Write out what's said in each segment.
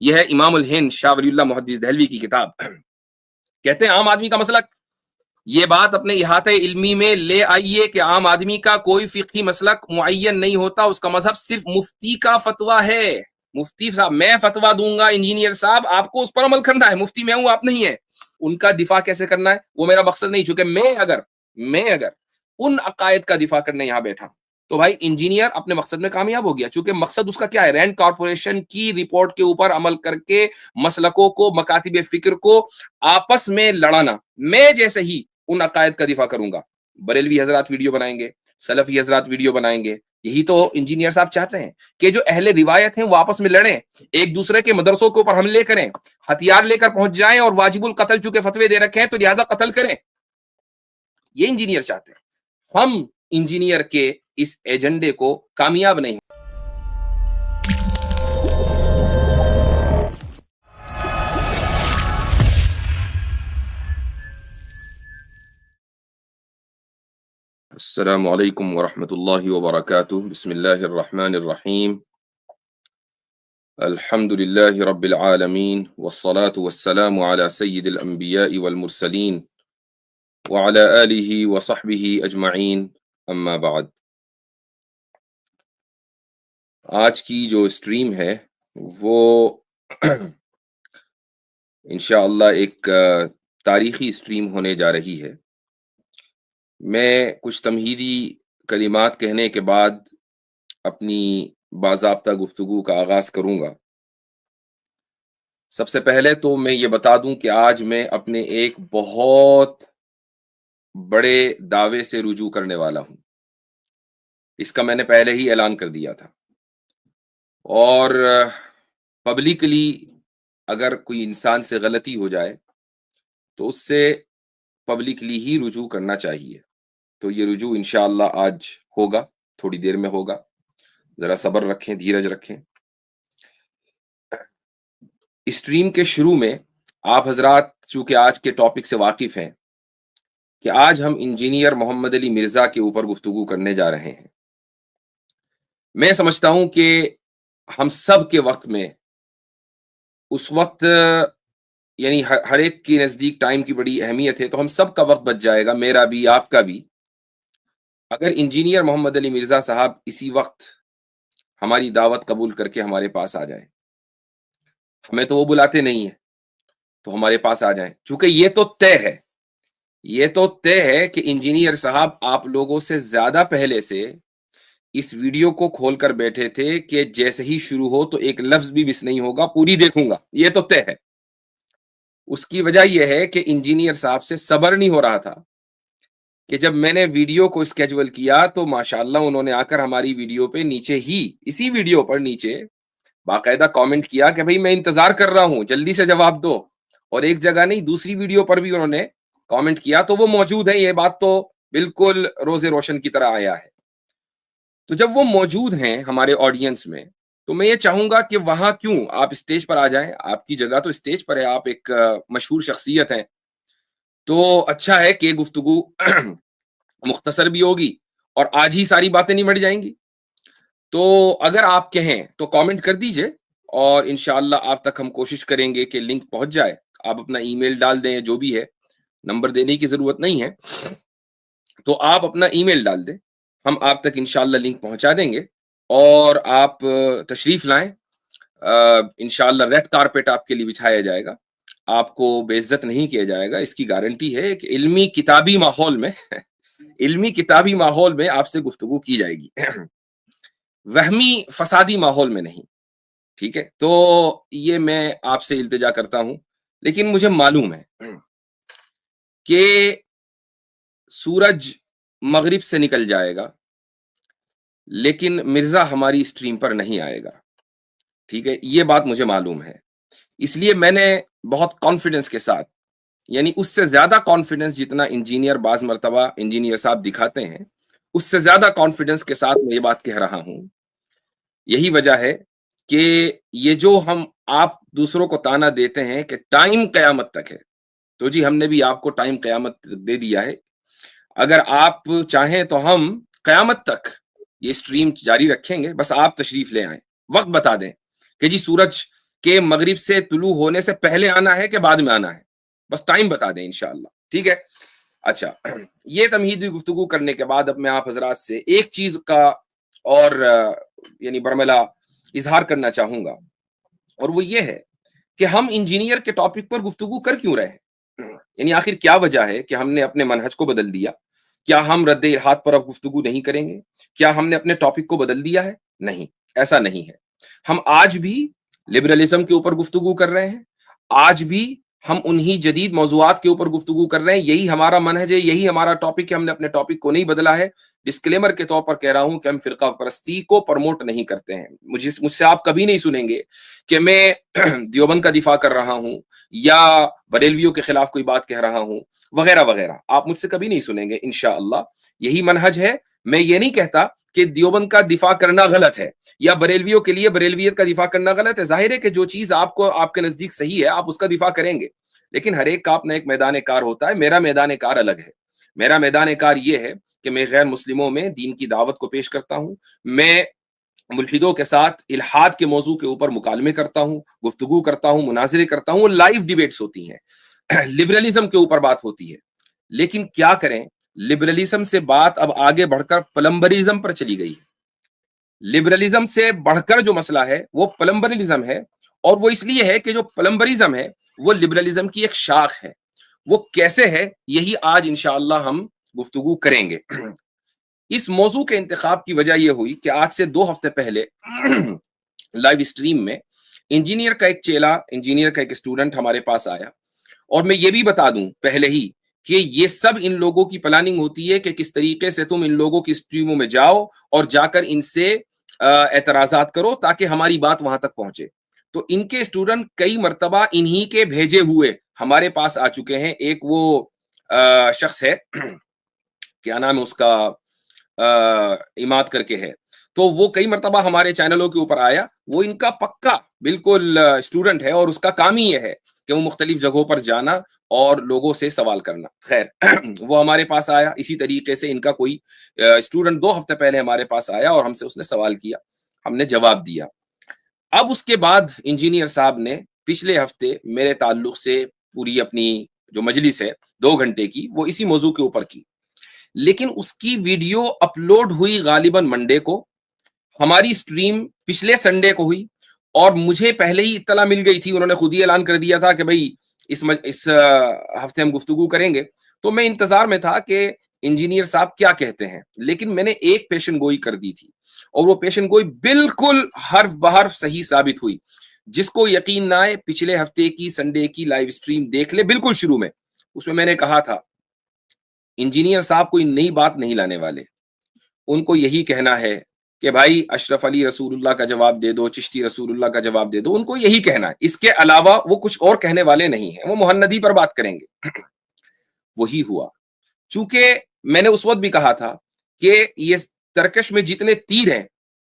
یہ ہے امام الہند شاہ ولی اللہ محدث دہلوی کی کتاب. کہتے ہیں عام آدمی کا مسلک، یہ بات اپنے احاطہ علمی میں لے آئیے کہ عام آدمی کا کوئی فقہی مسلک معین نہیں ہوتا، اس کا مذہب صرف مفتی کا فتویٰ ہے. مفتی صاحب میں فتویٰ دوں گا، انجینئر صاحب آپ کو اس پر عمل کرنا ہے. مفتی میں ہوں، آپ نہیں ہیں. ان کا دفاع کیسے کرنا ہے وہ میرا مقصد نہیں، چونکہ میں اگر ان عقائد کا دفاع کرنے یہاں بیٹھا تو بھائی انجینئر اپنے مقصد میں کامیاب ہو گیا، چونکہ مقصد اس کا کیا ہے؟ رینڈ کارپوریشن کی رپورٹ کے اوپر عمل کر کے مسلکوں کو، مکاتب فکر کو آپس میں لڑانا. میں جیسے ہی ان عقائد کا دفاع کروں گا، بریلوی حضرات ویڈیو بنائیں گے، سلفی حضرات ویڈیو بنائیں گے. یہی تو انجینئر صاحب چاہتے ہیں کہ جو اہل روایت ہیں وہ آپس میں لڑیں، ایک دوسرے کے مدرسوں کے اوپر حملے کریں، ہتھیار لے کر پہنچ جائیں اور واجب القتل چونکہ فتوے دے رکھے ہیں تو لہٰذا قتل کریں. یہ انجینئر چاہتے ہیں. ہم انجینئر کے اس ایجنڈے کو کامیاب نہیں. السلام علیکم ورحمۃ اللہ وبرکاتہ. بسم اللہ الرحمن الرحیم. الحمد للہ رب العالمین والصلاة والسلام على سید الانبیاء والمرسلین وعلى آلہ وصحبہ اجمعین، اما بعد. آج کی جو اسٹریم ہے وہ انشاءاللہ ایک تاریخی اسٹریم ہونے جا رہی ہے. میں کچھ تمہیدی کلمات کہنے کے بعد اپنی باضابطہ گفتگو کا آغاز کروں گا. سب سے پہلے تو میں یہ بتا دوں کہ آج میں اپنے ایک بہت بڑے دعوے سے رجوع کرنے والا ہوں. اس کا میں نے پہلے ہی اعلان کر دیا تھا، اور پبلکلی اگر کوئی انسان سے غلطی ہو جائے تو اس سے پبلکلی ہی رجوع کرنا چاہیے. تو یہ رجوع انشاءاللہ آج ہوگا، تھوڑی دیر میں ہوگا. ذرا صبر رکھیں، دھیرج رکھیں. اسٹریم کے شروع میں آپ حضرات چونکہ آج کے ٹاپک سے واقف ہیں کہ آج ہم انجینئر محمد علی مرزا کے اوپر گفتگو کرنے جا رہے ہیں. میں سمجھتا ہوں کہ ہم سب کے وقت میں اس وقت یعنی ہر ایک کی نزدیک ٹائم کی بڑی اہمیت ہے، تو ہم سب کا وقت بچ جائے گا، میرا بھی آپ کا بھی، اگر انجینئر محمد علی مرزا صاحب اسی وقت ہماری دعوت قبول کر کے ہمارے پاس آ جائیں. ہمیں تو وہ بلاتے نہیں ہیں، تو ہمارے پاس آ جائیں. چونکہ یہ تو طے ہے کہ انجینئر صاحب آپ لوگوں سے زیادہ پہلے سے اس ویڈیو کو کھول کر بیٹھے تھے کہ جیسے ہی شروع ہو تو ایک لفظ بھی مس نہیں ہوگا، پوری دیکھوں گا. یہ تو طے ہے. اس کی وجہ یہ ہے کہ انجینئر صاحب سے صبر نہیں ہو رہا تھا کہ جب میں نے ویڈیو کو اسکیجول کیا تو ماشاءاللہ انہوں نے آ کر ہماری ویڈیو پہ نیچے ہی، اسی ویڈیو پر نیچے باقاعدہ کامنٹ کیا کہ بھئی میں انتظار کر رہا ہوں، جلدی سے جواب دو. اور ایک جگہ نہیں، دوسری ویڈیو پر بھی انہوں نے کامنٹ کیا. تو وہ موجود ہیں، یہ بات تو بالکل روز روشن کی طرح آیا ہے. تو جب وہ موجود ہیں ہمارے آڈینس میں تو میں یہ چاہوں گا کہ وہاں کیوں آپ اسٹیج پر آ جائیں. آپ کی جگہ تو اسٹیج پر ہے، آپ ایک مشہور شخصیت ہیں، تو اچھا ہے کہ گفتگو مختصر بھی ہوگی اور آج ہی ساری باتیں نمٹ جائیں گی. تو اگر آپ کہیں تو کامنٹ کر دیجئے اور انشاءاللہ آپ تک ہم کوشش کریں گے کہ لنک پہنچ جائے. آپ اپنا ای میل ڈال دیں، جو بھی ہے، نمبر دینے کی ضرورت نہیں ہے، تو آپ اپنا ای میل ڈال دیں، ہم آپ تک انشاءاللہ لنک پہنچا دیں گے اور آپ تشریف لائیں. انشاءاللہ ریڈ کارپیٹ آپ کے لیے بچھایا جائے گا، آپ کو بے عزت نہیں کیا جائے گا. اس کی گارنٹی ہے کہ علمی کتابی ماحول میں آپ سے گفتگو کی جائے گی، وہمی فسادی ماحول میں نہیں. ٹھیک ہے؟ تو یہ میں آپ سے التجا کرتا ہوں. لیکن مجھے معلوم ہے کہ سورج مغرب سے نکل جائے گا لیکن مرزا ہماری اسٹریم پر نہیں آئے گا. ٹھیک ہے؟ یہ بات مجھے معلوم ہے. اس لیے میں نے بہت کانفیڈنس کے ساتھ، یعنی اس سے زیادہ کانفیڈنس جتنا انجینئر بعض مرتبہ انجینئر صاحب دکھاتے ہیں، اس سے زیادہ کانفیڈنس کے ساتھ میں یہ بات کہہ رہا ہوں. یہی وجہ ہے کہ یہ جو ہم آپ دوسروں کو تانا دیتے ہیں کہ ٹائم قیامت تک ہے، تو جی ہم نے بھی آپ کو ٹائم قیامت دے دیا ہے. اگر آپ چاہیں تو ہم قیامت تک یہ اسٹریم جاری رکھیں گے، بس آپ تشریف لے آئیں، وقت بتا دیں کہ جی سورج کہ مغرب سے طلوع ہونے سے پہلے آنا ہے کہ بعد میں آنا ہے, بس ٹائم بتا دیں انشاءاللہ, ٹھیک ہے. اچھا, یہ تمہیدی گفتگو کرنے کے بعد اب میں آپ حضرات سے ایک چیز کا اور یعنی برملا اظہار کرنا چاہوں گا, اور وہ یہ ہے کہ ہم انجینئر کے ٹاپک پر گفتگو کر کیوں رہے ہیں, یعنی آخر کیا وجہ ہے کہ ہم نے اپنے منہج کو بدل دیا؟ کیا ہم رد الحاد پر اب گفتگو نہیں کریں گے؟ کیا ہم نے اپنے ٹاپک کو بدل دیا ہے؟ نہیں, ایسا نہیں ہے. ہم آج بھی لبرلزم کے اوپر گفتگو کر رہے ہیں, آج بھی ہم انہی جدید موضوعات کے اوپر گفتگو کر رہے ہیں, یہی ہمارا منہج ہے, یہی ہمارا ٹاپک ہے, ہم نے اپنے ٹاپک کو نہیں بدلا ہے. ڈسکلیمر کے طور پر کہہ رہا ہوں کہ ہم فرقہ پرستی کو پروموٹ نہیں کرتے ہیں. مجھ سے آپ کبھی نہیں سنیں گے کہ میں دیوبند کا دفاع کر رہا ہوں یا بریلویوں کے خلاف کوئی بات کہہ رہا ہوں وغیرہ وغیرہ, آپ مجھ سے کبھی نہیں سنیں گے انشاءاللہ. یہی منہج ہے. میں یہ نہیں کہتا کہ دیوبند کا دفاع کرنا غلط ہے یا بریلویوں کے لیے بریلویت کا دفاع کرنا غلط ہے. ظاہر ہے کہ جو چیز آپ کو آپ کے نزدیک صحیح ہے آپ اس کا دفاع کریں گے, لیکن ہر ایک کا اپنا ایک میدان کار ہوتا ہے. میرا میدان کار الگ ہے. میرا میدان کار یہ ہے کہ میں غیر مسلموں میں دین کی دعوت کو پیش کرتا ہوں, میں ملحدوں کے ساتھ الحاد کے موضوع کے اوپر مکالمے کرتا ہوں, گفتگو کرتا ہوں, مناظرے کرتا ہوں, لائیو ڈیبیٹس ہوتی ہیں, لبرلزم کے اوپر بات ہوتی ہے. لیکن کیا کریں, لبرلزم سے بات اب آگے بڑھ کر پلمبرزم پر چلی گئی. لبرلزم سے بڑھ کر جو مسئلہ ہے وہ پلمبرزم ہے, اور وہ اس لیے ہے کہ جو پلمبرزم ہے وہ لبرلزم کی ایک شاخ ہے. وہ کیسے ہے یہی آج انشاءاللہ ہم گفتگو کریں گے. اس موضوع کے انتخاب کی وجہ یہ ہوئی کہ آج سے 2 ہفتے پہلے لائیو اسٹریم میں انجینئر کا ایک چیلا, انجینئر کا ایک اسٹوڈنٹ ہمارے پاس آیا, اور میں یہ بھی بتا دوں پہلے ہی کہ یہ سب ان لوگوں کی پلاننگ ہوتی ہے کہ کس طریقے سے تم ان لوگوں کی اسٹریموں میں جاؤ اور جا کر ان سے اعتراضات کرو تاکہ ہماری بات وہاں تک پہنچے. تو ان کے اسٹوڈنٹ کئی مرتبہ انہی کے بھیجے ہوئے ہمارے پاس آ چکے ہیں. ایک وہ شخص ہے, کیا نام ہے اس کا, اماد کر کے ہے, تو وہ کئی مرتبہ ہمارے چینلوں کے اوپر آیا. وہ ان کا پکا بالکل اسٹوڈنٹ ہے, اور اس کا کام ہی یہ ہے کہ وہ مختلف جگہوں پر جانا اور لوگوں سے سوال کرنا. خیر, وہ ہمارے پاس آیا. اسی طریقے سے ان کا کوئی اسٹوڈنٹ 2 ہفتے پہلے ہمارے پاس آیا اور ہم سے اس نے سوال کیا, ہم نے جواب دیا. اب اس کے بعد انجینئر صاحب نے پچھلے ہفتے میرے تعلق سے پوری اپنی جو مجلس ہے 2 گھنٹے کی وہ اسی موضوع کے اوپر کی, لیکن اس کی ویڈیو اپلوڈ ہوئی غالباً منڈے کو, ہماری اسٹریم پچھلے سنڈے کو ہوئی, اور مجھے پہلے ہی اطلاع مل گئی تھی, انہوں نے خود ہی اعلان کر دیا تھا کہ بھئی اس ہفتے ہم گفتگو کریں گے. تو میں انتظار میں تھا کہ انجینئر صاحب کیا کہتے ہیں, لیکن میں نے ایک پیشن گوئی کر دی تھی, اور وہ پیشن گوئی بالکل حرف بحرف صحیح ثابت ہوئی. جس کو یقین نہ آئے پچھلے ہفتے کی سنڈے کی لائیو اسٹریم دیکھ لے. بالکل شروع میں اس میں نے کہا تھا انجینئر صاحب کوئی نئی بات نہیں لانے والے, ان کو یہی کہنا ہے کہ بھائی اشرف علی رسول اللہ کا جواب دے دو, چشتی رسول اللہ کا جواب دے دو, ان کو یہی کہنا ہے. اس کے علاوہ وہ کچھ اور کہنے والے نہیں ہیں, وہ محندی پر بات کریں گے. وہی ہوا. چونکہ میں نے اس وقت بھی کہا تھا کہ یہ ترکش میں جتنے تیر ہیں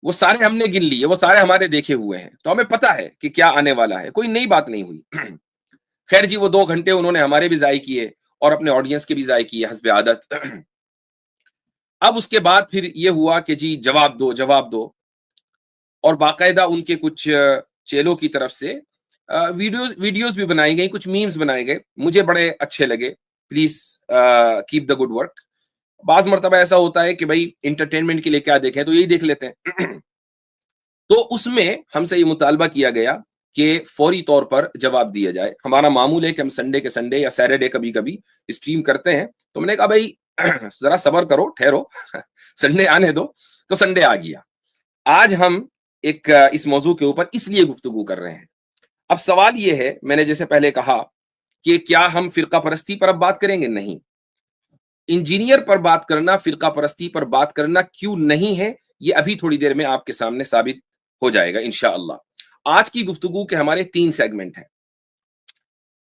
وہ سارے ہم نے گن لیے, وہ سارے ہمارے دیکھے ہوئے ہیں, تو ہمیں پتا ہے کہ کیا آنے والا ہے, کوئی نئی بات نہیں ہوئی. خیر جی, وہ 2 گھنٹے انہوں نے ہمارے بھی ضائع کیے اور اپنے آڈینس کے بھی ضائع کیے حسب عادت. اب اس کے بعد پھر یہ ہوا کہ جی جواب دو, اور باقاعدہ ان کے کچھ چیلوں کی طرف سے ویڈیوز بھی بنائی گئی, کچھ میمز بنائے گئے, مجھے بڑے اچھے لگے. Please keep the good work. بعض مرتبہ ایسا ہوتا ہے کہ بھائی انٹرٹینمنٹ کے لیے کیا دیکھیں تو یہی دیکھ لیتے ہیں. تو اس میں ہم سے یہ مطالبہ کیا گیا کہ فوری طور پر جواب دیا جائے. ہمارا معمول ہے کہ ہم سنڈے کے سنڈے یا سیٹرڈے کبھی کبھی اسٹریم کرتے ہیں, تو میں نے کہا بھائی ذرا صبر کرو, ٹھہرو, سنڈے آنے دو. تو سنڈے آ گیا. آج ہم ایک اس موضوع کے اوپر اس لیے گفتگو کر رہے ہیں. اب سوال یہ ہے, میں نے جیسے پہلے کہا کہ کیا ہم فرقہ پرستی پر اب بات کریں گے؟ نہیں. انجینئر پر بات کرنا, فرقہ پرستی پر بات کرنا کیوں نہیں ہے, یہ ابھی تھوڑی دیر میں آپ کے سامنے ثابت ہو جائے گا انشاءاللہ. آج کی گفتگو کے ہمارے 3 سیگمنٹ ہیں.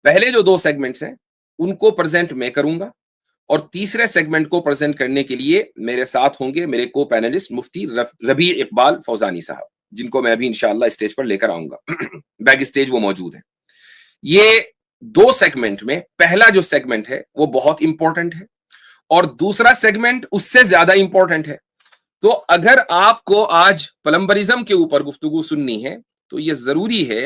پہلے جو 2 سیگمنٹس ہیں ان کو پریزنٹ میں کروں گا, اور تیسرے سیگمنٹ کو پریزنٹ کرنے کے لیے میرے ساتھ ہوں گے میرے کو پینلسٹ مفتی ربیع اقبال فوزانی صاحب, جن کو میں ابھی انشاءاللہ اسٹیج پر لے کر آؤں گا. بیک اسٹیج وہ موجود ہیں. یہ 2 سیگمنٹ میں پہلا جو سیگمنٹ ہے وہ بہت امپورٹنٹ ہے, اور دوسرا سیگمنٹ اس سے زیادہ امپورٹنٹ ہے. تو اگر آپ کو آج پلمبرزم کے اوپر گفتگو سننی ہے تو یہ ضروری ہے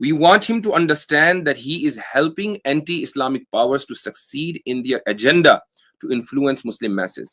We want him to understand that he is helping anti-Islamic powers to succeed in their agenda to influence Muslim masses.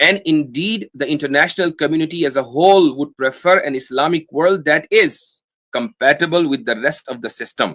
and indeed the international community as a whole would prefer an Islamic world that is compatible with the rest of the system.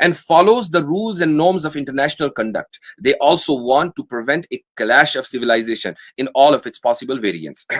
and follows the rules and norms of international conduct. They also want to prevent a clash of civilization in all of its possible variants.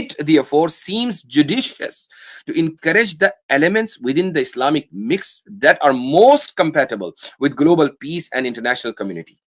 it therefore seems judicious to encourage the elements within the Islamic mix that are most compatible with global peace and international community.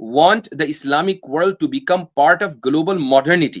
want the Islamic world to become part of global modernity।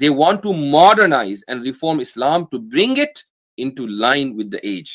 They want to modernize and reform Islam to bring it into line with the age।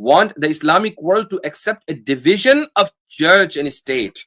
want the Islamic world to accept a division of church and state।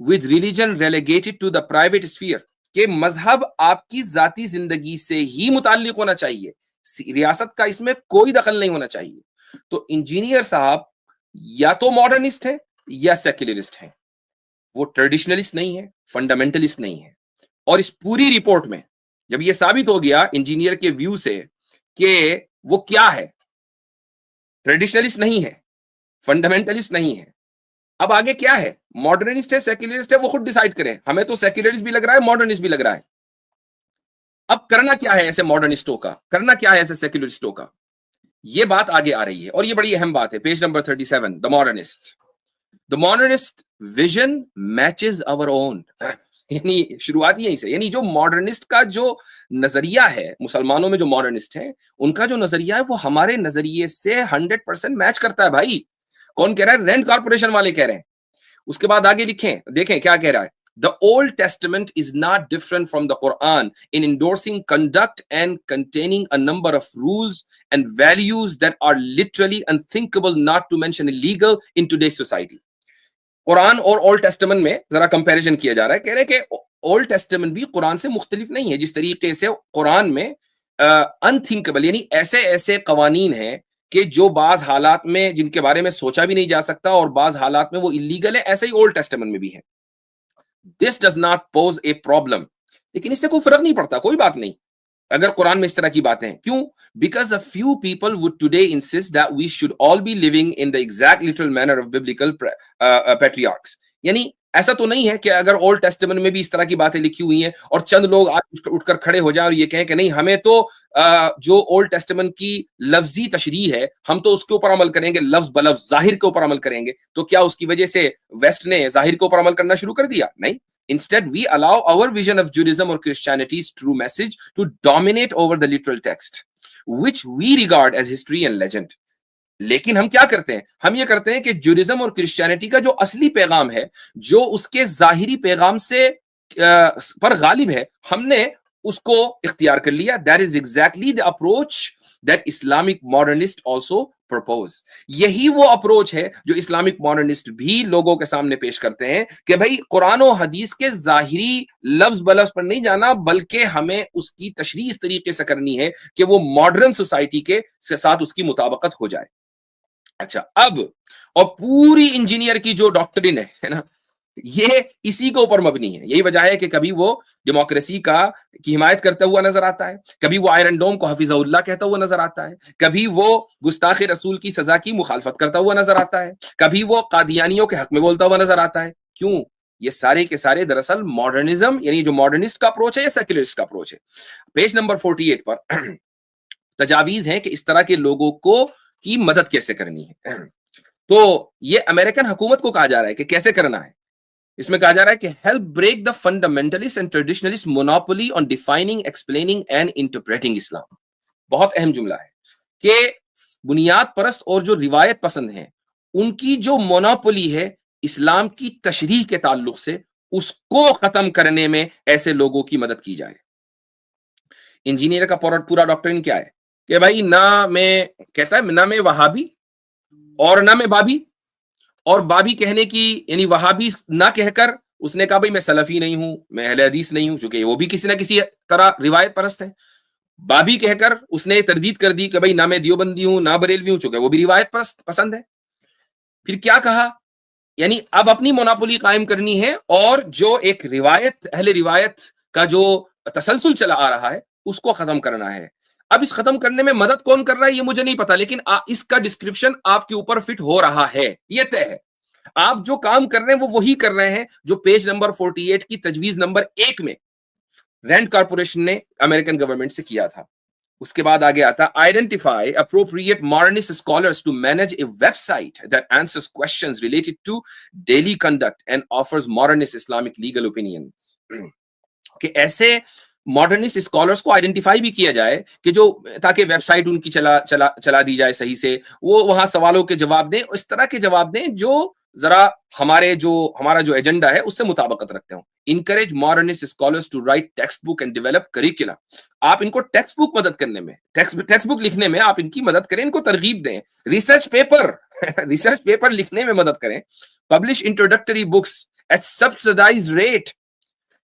with religion relegated to the private sphere, کہ مذہب آپ کی ذاتی زندگی سے ہی متعلق ہونا چاہیے, ریاست کا اس میں کوئی دخل نہیں ہونا چاہیے. تو انجینئر صاحب یا تو ماڈرنسٹ ہے یا سیکولرسٹ ہے, وہ ٹریڈیشنلسٹ نہیں ہے, فنڈامنٹلسٹ نہیں ہے. اور اس پوری رپورٹ میں جب یہ ثابت ہو گیا انجینئر کے ویو سے کہ وہ کیا ہے, ٹریڈیشنلسٹ نہیں ہے, فنڈامنٹلسٹ نہیں ہے, اب آگے کیا ہے, ماڈرنسٹ ہے, سیکولرسٹ ہے, وہ خود ڈیسائیڈ کریں. ہمیں تو سیکولرسٹ بھی لگ رہا ہے, ماڈرنسٹ بھی لگ رہا ہے. اب کرنا کیا ہے ایسے ماڈرنسٹوں کا, کرنا کیا ہے ایسے سیکولرسٹوں کا, یہ بات آگے آ رہی ہے اور یہ بڑی اہم بات ہے. Page number 37, the modernist vision matches our own. یعنی شروعات یہیں سے, یعنی جو ماڈرنسٹ کا جو نظریہ ہے, مسلمانوں میں جو ماڈرنسٹ ہیں ان کا جو نظریہ ہے وہ ہمارے نظریے سے 100% میچ کرتا ہے بھائی. کون کہہ رہا ہے؟ رینٹ کارپوریشن والے کہہ رہے ہیں. اس کے بعد آگے لکھیں, دیکھیں کیا کہہ رہا ہے. The Old Testament is not different from the Quran in endorsing conduct and containing a number of rules and values that are literally unthinkable, not to mention illegal in today's society. قرآن اور old testament میں ذرا comparison کیا جا رہا ہے. کہہ رہے کہ اولڈ ٹیسٹمنٹ بھی قرآن سے مختلف نہیں ہے. جس طریقے سے قرآن میں انتھنکبل یعنی ایسے ایسے قوانین ہیں کہ جو بعض حالات میں جن کے بارے میں سوچا بھی نہیں جا سکتا اور بعض حالات میں وہ اللیگل ہے, ایسے ہی اولڈ ٹیسٹمنٹ میں بھی ہے. This does not pose a problem. لیکن اس سے کوئی فرق نہیں پڑتا, کوئی بات نہیں اگر قرآن میں اس طرح کی باتیں ہیں. کیوں؟ Because a few people would today insist that we should all be living in the exact literal manner of biblical patriarchs. یعنی ایسا تو نہیں ہے کہ اگر اولڈ ٹیسٹمنٹ میں بھی اس طرح کی باتیں لکھی ہوئی ہیں اور چند لوگ آج اٹھ کر کھڑے ہو جائیں اور یہ کہیں کہ نہیں ہمیں تو جو اولڈ ٹیسٹمنٹ کی لفظی تشریح ہے ہم تو اس کے اوپر عمل کریں گے, لفظ بلفظ ظاہر کے اوپر عمل کریں گے. تو کیا اس کی وجہ سے ویسٹ نے ظاہر کے اوپر عمل کرنا شروع کر دیا؟ نہیں. Instead, we allow our vision of Judaism or Christianity's true message to dominate over the literal text, which we regard as history and legend. لیکن ہم کیا کرتے ہیں؟ ہم یہ کرتے ہیں کہ جوڈیزم اور کرسچینٹی کا جو اصلی پیغام ہے, جو اس کے ظاہری پیغام سے پر غالب ہے, ہم نے اس کو اختیار کر لیا. That is exactly the approach that Islamic modernists also propose. یہی وہ اپروچ ہے جو اسلامک ماڈرنسٹ بھی لوگوں کے سامنے پیش کرتے ہیں کہ بھائی قرآن و حدیث کے ظاہری لفظ بلفظ پر نہیں جانا, بلکہ ہمیں اس کی تشریح اس طریقے سے کرنی ہے کہ وہ ماڈرن سوسائٹی کے ساتھ اس کی مطابقت ہو جائے. اچھا, اب اور پوری انجینئر کی جو ڈاکٹرن ہے نا, یہ اسی کے اوپر مبنی ہے. یہی وجہ ہے کہ کبھی وہ ڈیموکریسی کی حمایت کرتا ہوا نظر آتا ہے, کبھی وہ آئرن ڈوم کو حفظہ اللہ کہتا ہوا نظر آتا ہے, کبھی وہ گستاخ رسول کی سزا کی مخالفت کرتا ہوا نظر آتا ہے, کبھی وہ قادیانیوں کے حق میں بولتا ہوا نظر آتا ہے. کیوں؟ یہ سارے کے سارے دراصل ماڈرنزم یعنی جو ماڈرنسٹ کا اپروچ ہے یا سیکولرسٹ کا اپروچ ہے. پیج نمبر 48 پر تجاویز ہیں کہ اس طرح کے لوگوں کو کی مدد کیسے کرنی ہے. تو یہ امریکن حکومت کو کہا جا رہا ہے کہ کیسے کرنا ہے. اس میں کہا جا رہا ہے کہ help break the fundamentalist and traditionalist monopoly on defining, explaining and interpreting Islam. بہت اہم جملہ ہے کہ بنیاد پرست اور جو روایت پسند ہیں ان کی جو مونوپولی ہے اسلام کی تشریح کے تعلق سے, اس کو ختم کرنے میں ایسے لوگوں کی مدد کی جائے. انجینئر کا پورا ڈاکٹرن کیا ہے کہ بھائی نہ میں کہتا ہے نہ میں وہابی اور نہ میں بابی, اور بابی کہنے کی یعنی وہابی نہ کہہ کر اس نے کہا بھائی میں سلفی نہیں ہوں, میں اہل حدیث نہیں ہوں, چونکہ وہ بھی کسی نہ کسی طرح روایت پرست ہے. بابی کہہ کر اس نے تردید کر دی کہ بھائی نہ میں دیوبندی ہوں نہ بریلوی ہوں, چونکہ وہ بھی روایت پسند ہے. پھر کیا کہا, یعنی اب اپنی مونوپولی قائم کرنی ہے اور جو ایک روایت اہل روایت کا جو تسلسل چلا آ رہا ہے اس کو ختم کرنا ہے. اب اس ختم کرنے میں مدد کون کر رہا ہے یہ مجھے نہیں پتا, لیکن اس کا ڈسکرپشن آپ کے اوپر فٹ ہو رہا ہے, یہ طے ہے. آپ جو کام کر رہے ہیں وہ وہی کر رہے ہیں جو پیج نمبر 48 کی تجویز نمبر 1 میں رینٹ کارپوریشن نے امریکن گورنمنٹ سے کیا تھا. اس کے بعد آگے آتا identify appropriate modernist scholars to manage a website that answers questions related to daily conduct and offers modernist Islamic legal opinions. کہ ایسے ماڈرنسٹ اسکالرس کو آئیڈینٹیفائی بھی کیا جائے کہ جو تاکہ ویب سائٹ ان کی چلا دی جائے صحیح سے, وہ وہاں سوالوں کے جواب دیں, اس طرح کے جواب دیں جو ذرا ہمارا جو ایجنڈا ہے اس سے مطابقت رکھتے ہوں. Encourage modernist scholars to write text book and develop curricula. آپ ان کو ٹیکسٹ بک مدد کرنے میں, ٹیکسٹ بک لکھنے میں آپ ان کی مدد کریں, ان کو ترغیب دیں. ریسرچ پیپر لکھنے میں مدد کریں. Publish introductory books at subsidized rate.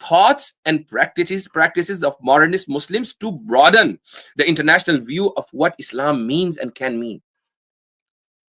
thoughts and practices of modernist Muslims to broaden the international view of what Islam means and can mean.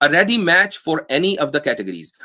a ready match for any of the categories,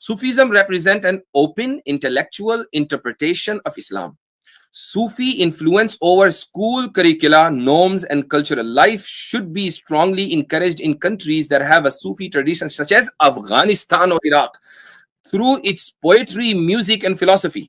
Sufism represent an open intellectual interpretation of Islam. Sufi influence over school curricula, norms and cultural life should be strongly encouraged in countries that have a Sufi tradition such as Afghanistan or Iraq through its poetry, music and philosophy.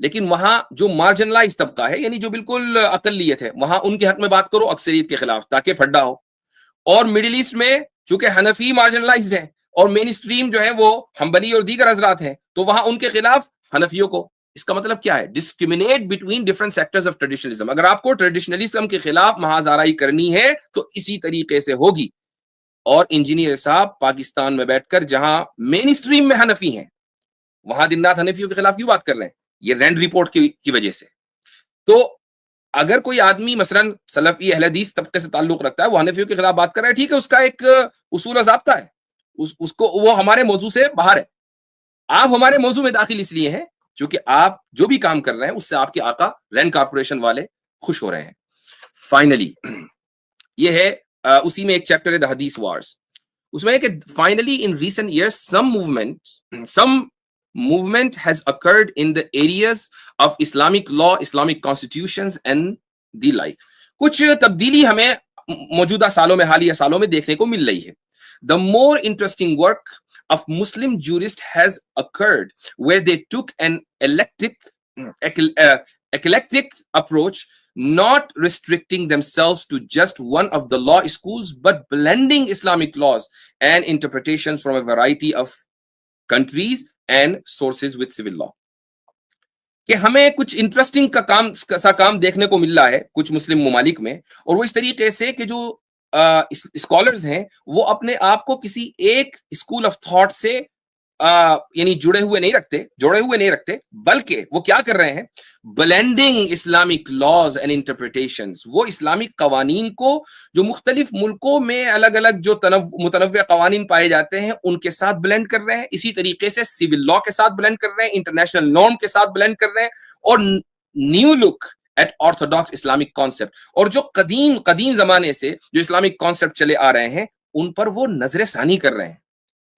لیکن وہاں جو marginalise طبقہ ہے یعنی جو بالکل اقلیت ہے وہاں ان کے حق میں بات کرو اکثریت کے خلاف تاکہ پھڈا ہو. اور مڈل ایسٹ میں چونکہ حنفی مارجنلائزڈ ہیں اور مین اسٹریم جو ہے وہ حنبلی اور دیگر حضرات ہیں تو وہاں ان کے خلاف حنفیوں کو. اس کا مطلب کیا ہے؟ Discriminate between different sectors of traditionalism. اگر آپ کو ٹریڈیشنلزم کے خلاف محاذ آرائی کرنی ہے تو اسی طریقے سے ہوگی. اور انجینئر صاحب پاکستان میں بیٹھ کر جہاں مین اسٹریم میں حنفی ہیں وہاں دن رات حنفیوں کے خلاف کیوں بات کر رہے ہیں؟ یہ رینڈ رپورٹ کی وجہ سے. تو اگر کوئی آدمی مثلا سلفی اہل حدیث طبقے سے تعلق رکھتا ہے وہ حنفیوں کے خلاف بات کر رہا ہے ٹھیک ہے اس کا ایک اصول و ضابطہ ہے اس کو وہ ہمارے موضوع سے باہر ہے. آپ ہمارے موضوع میں داخل اس لیے ہیں کیونکہ آپ جو بھی کام کر رہے ہیں اس سے آپ کے آقا رینڈ کارپوریشن والے خوش ہو رہے ہیں. فائنلی یہ ہے اسی میں ایک چیپٹر ہے دی حدیث وارز. اس میں ہے کہ finally in recent years some movement has occurred in the areas of Islamic law, Islamic constitutions and the like. کچھ تبدیلی ہمیں موجودہ سالوں میں حالیہ سالوں میں دیکھنے کو مل رہی ہے. The more interesting work of Muslim jurists has occurred where they took an eclectic approach, not restricting themselves to just one of the law schools but blending Islamic laws and interpretations from a variety of countries and sources with civil law. کہ ہمیں کچھ interesting کا کام دیکھنے کو مل رہا ہے کچھ مسلم ممالک میں اور وہ اس طریقے سے کہ جو اسکالرز ہیں وہ اپنے آپ کو کسی ایک اسکول آف تھاٹ سے یعنی جڑے ہوئے نہیں رکھتے بلکہ وہ کیا کر رہے ہیں؟ Blending Islamic laws and interpretations. وہ اسلامک قوانین کو جو مختلف ملکوں میں الگ الگ جو متنوع قوانین پائے جاتے ہیں ان کے ساتھ بلینڈ کر رہے ہیں. اسی طریقے سے سول لا کے ساتھ بلینڈ کر رہے ہیں, انٹرنیشنل نارم کے ساتھ بلینڈ کر رہے ہیں اور new look at orthodox Islamic concept. اور جو قدیم زمانے سے جو اسلامک کانسیپٹ چلے آ رہے ہیں ان پر وہ نظر ثانی کر رہے ہیں.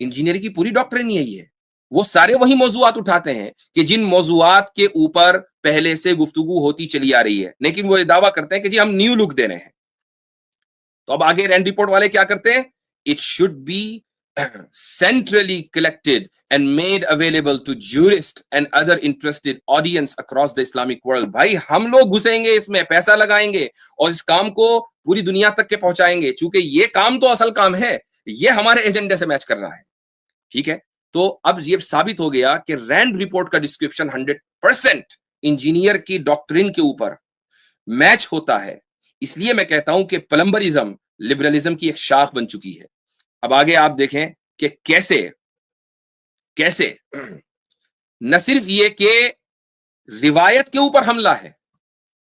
انجینئر کی پوری ڈاکٹرین یہی ہے. وہ سارے وہی موضوعات اٹھاتے ہیں کہ جن موضوعات کے اوپر پہلے سے گفتگو ہوتی چلی آ رہی ہے لیکن وہ یہ دعویٰ کرتے ہیں کہ جی ہم نیو لک دے رہے ہیں. تو اب آگے رینڈ رپورٹ والے کیا کرتے ہیں؟ It should be centrally collected and made available to jurists and other interested audience across the Islamic world. بھائی ہم لوگ گھسیں گے اس میں, پیسہ لگائیں گے اور اس کام کو پوری دنیا تک کے پہنچائیں گے چونکہ یہ کام تو اصل کام ہے, یہ ہمارے ایجنڈے سے میچ کر رہا ہے. ٹھیک ہے, تو اب یہ ثابت ہو گیا کہ رینڈ رپورٹ کا ڈسکرپشن 100% انجینئر کی ڈاکٹرین کے اوپر میچ ہوتا ہے. اس لیے میں کہتا ہوں کہ پلمبرزم لبرلزم کی ایک شاخ بن چکی ہے. اب آگے آپ دیکھیں کہ کیسے نہ صرف یہ کہ روایت کے اوپر حملہ ہے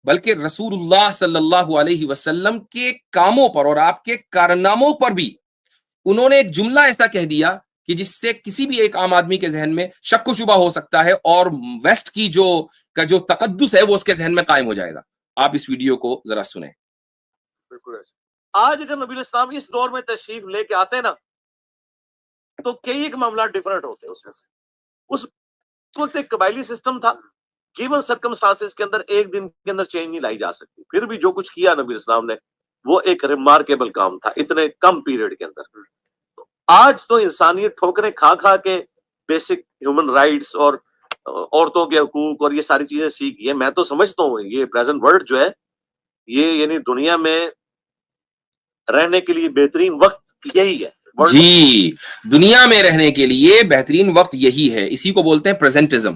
بلکہ رسول اللہ صلی اللہ علیہ وسلم کے کاموں پر اور آپ کے کارناموں پر بھی انہوں نے ایک جملہ ایسا کہہ دیا کہ جس سے کسی بھی ایک عام آدمی کے ذہن میں شک و شبہ ہو سکتا ہے اور ویسٹ کی جو تقدس ہے وہ اس کے ذہن میں قائم ہو جائے گا. آپ اس ویڈیو کو ذرا سنیں. بالکل ایسے آج اگر نبی اسلام اس دور میں تشریف لے کے آتے نا تو کئی ایک معاملات ڈیفرنٹ ہوتے ہیں. اس وقت ایک قبائلی سسٹم تھا, گیون سرکمسٹانسز کے اندر ایک دن کے اندر چینج نہیں لائی جا سکتی. پھر بھی جو کچھ کیا نبی اسلام نے وہ ایک ریمارکیبل کام تھا اتنے کم پیریڈ کے اندر. آج تو انسانیت ٹھوکریں کھا کھا کے بیسک ہیومن رائٹس اور عورتوں کے حقوق اور یہ ساری چیزیں سیکھ گئی. میں تو سمجھتا ہوں یہ پریزنٹ ورلڈ جو ہے یہ یعنی دنیا میں رہنے کے لیے بہترین وقت یہی ہے. جی, دنیا میں رہنے کے لیے بہترین وقت یہی ہے. اسی کو بولتے ہیں پریزنٹزم.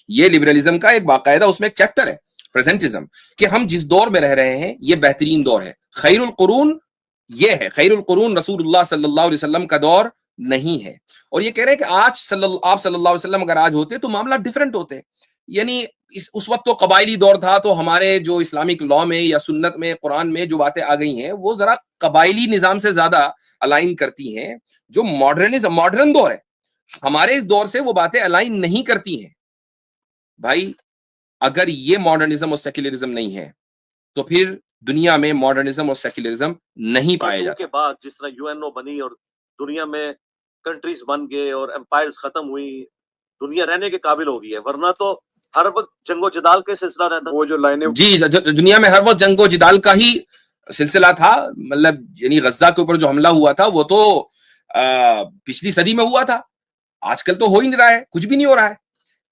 یہ لبرلزم کا ایک باقاعدہ اس میں ایک چیپٹر ہے پریزنٹزم, کہ ہم جس دور میں رہ رہے ہیں یہ بہترین دور ہے. خیر القرون یہ ہے, خیر القرون رسول اللہ صلی اللہ علیہ وسلم کا دور نہیں ہے. اور یہ کہہ رہے ہیں کہ آج آپ صلی اللہ علیہ وسلم اگر آج ہوتے تو معاملہ ڈیفرنٹ ہوتے. یعنی اس وقت تو قبائلی دور تھا تو ہمارے جو اسلامک لا میں یا سنت میں قرآن میں جو باتیں آ گئی ہیں وہ ذرا قبائلی نظام سے زیادہ الائن کرتی ہیں. جو ماڈرن دور ہے ہمارے اس دور سے وہ باتیں الائن نہیں کرتی ہیں. بھائی اگر یہ ماڈرنزم اور سیکولرزم نہیں ہے تو پھر دنیا میں ماڈرنزم اور سیکولرزم نہیں پائے جاتے. کے بعد جس طرح یو این او بنی اور دنیا میں کنٹریز بن گئے اور امپائرز ختم ہوئی, دنیا رہنے کے قابل ہو گئی ہے. ورنہ تو ہر وقت جنگ و جدال کے سلسلہ رہتا. وہ جو لائنیں جی دنیا میں ہر وقت جنگ و جدال کا ہی سلسلہ تھا. مطلب یعنی غزہ کے اوپر جو حملہ ہوا تھا وہ تو پچھلی صدی میں ہوا تھا. آج کل تو ہو ہی نہیں رہا ہے, کچھ بھی نہیں ہو رہا ہے.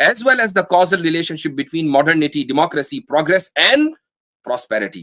as well as the causal relationship between modernity, democracy, progress and prosperity।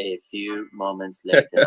A few moments later.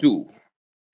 2।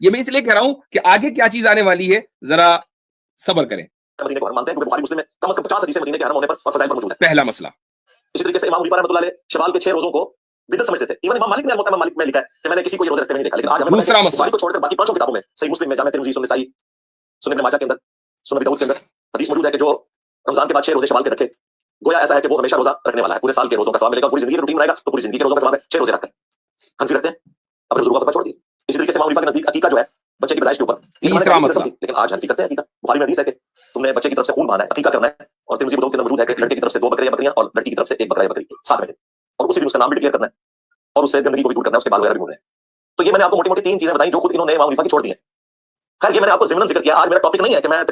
یہ میں اس لیے کہہ رہا ہوں کہ آگے کیا چیز آنے والی ہے، ذرا صبر کریں. مدینے کو حرم مانتے ہیں کیونکہ بخاری مسلم میں کم از کم 50 حدیثیں مدینے کے حرم ہونے پر اور فضائل پر موجود ہیں. پہلا مسئلہ. اسی طریقے سے امام حنیفہ رحمۃ اللہ علیہ شوال کے 6 روزوں کو بدعت سمجھتے تھے. ایون امام مالک نے الموطا مالک میں لکھا ہے کہ میں نے کسی کو یہ روزے رکھتے ہوئے نہیں دیکھا. لیکن آج ہمیں دوسرا مسئلہ بخاری کو چھوڑ کر باقی 5 کتابوں میں صحیح مسلم میں، جامع ترمذی، سنن نسائی، سنن ابن ماجہ کے اندر، سنن ابی داؤد کے اندر حدیث موجود ہے کہ جو رمضان کے بعد 6 روزے شوال کے رکھے گویا ایسا ہے کہ وہ ہمیشہ روزہ رکھنے والا ہے، پورے سال کے روزوں کا ثواب ملے گا. پوری زندگی روٹین بنائے گا تو پوری زندگی کے روزوں کا ثواب ہے. 6 روزے رکھ کر حنفی رکھتے ہیں، اپنے بزرگوں کا فتویٰ چھوڑ دیے. اسی طریقے سے امام حنیفہ کے نزدیک عقیقہ جو ہے بچے کی پیدائش کے اوپر تیسرا مسئلہ. لیکن آج حنفی کرتے ہیں عقیقہ. بخاری میں حدیث ہے کہ تم نے بچے کی طرف سے خون بہانا ہے، عقیقہ کرنا ہے. اور ترمذی ابو داؤد کے اندر موجود ہے کہ لڑکے کی طرف سے 2 بکریاں بکریاں اور لڑکی کی طرف سے 1 بکرا یا بکری ساتھ میں دے، اور اسی دن اس کا نام بھی ڈکلیئر کرنا ہے اور اس سے گندگی کو بھی دور کرنا ہے، اس کے بال وغیرہ بھی موڑنے ہیں. تو یہ میں نے آپ کو موٹی موٹی 3 چیزیں بتائیں جو خود انہوں نے امام حنیفہ کی چھوڑ دی ہیں. خیر یہ میں نے آپ کو ضمن ذکر کیا. آج میرا ٹاپک نہیں ہے کہ میں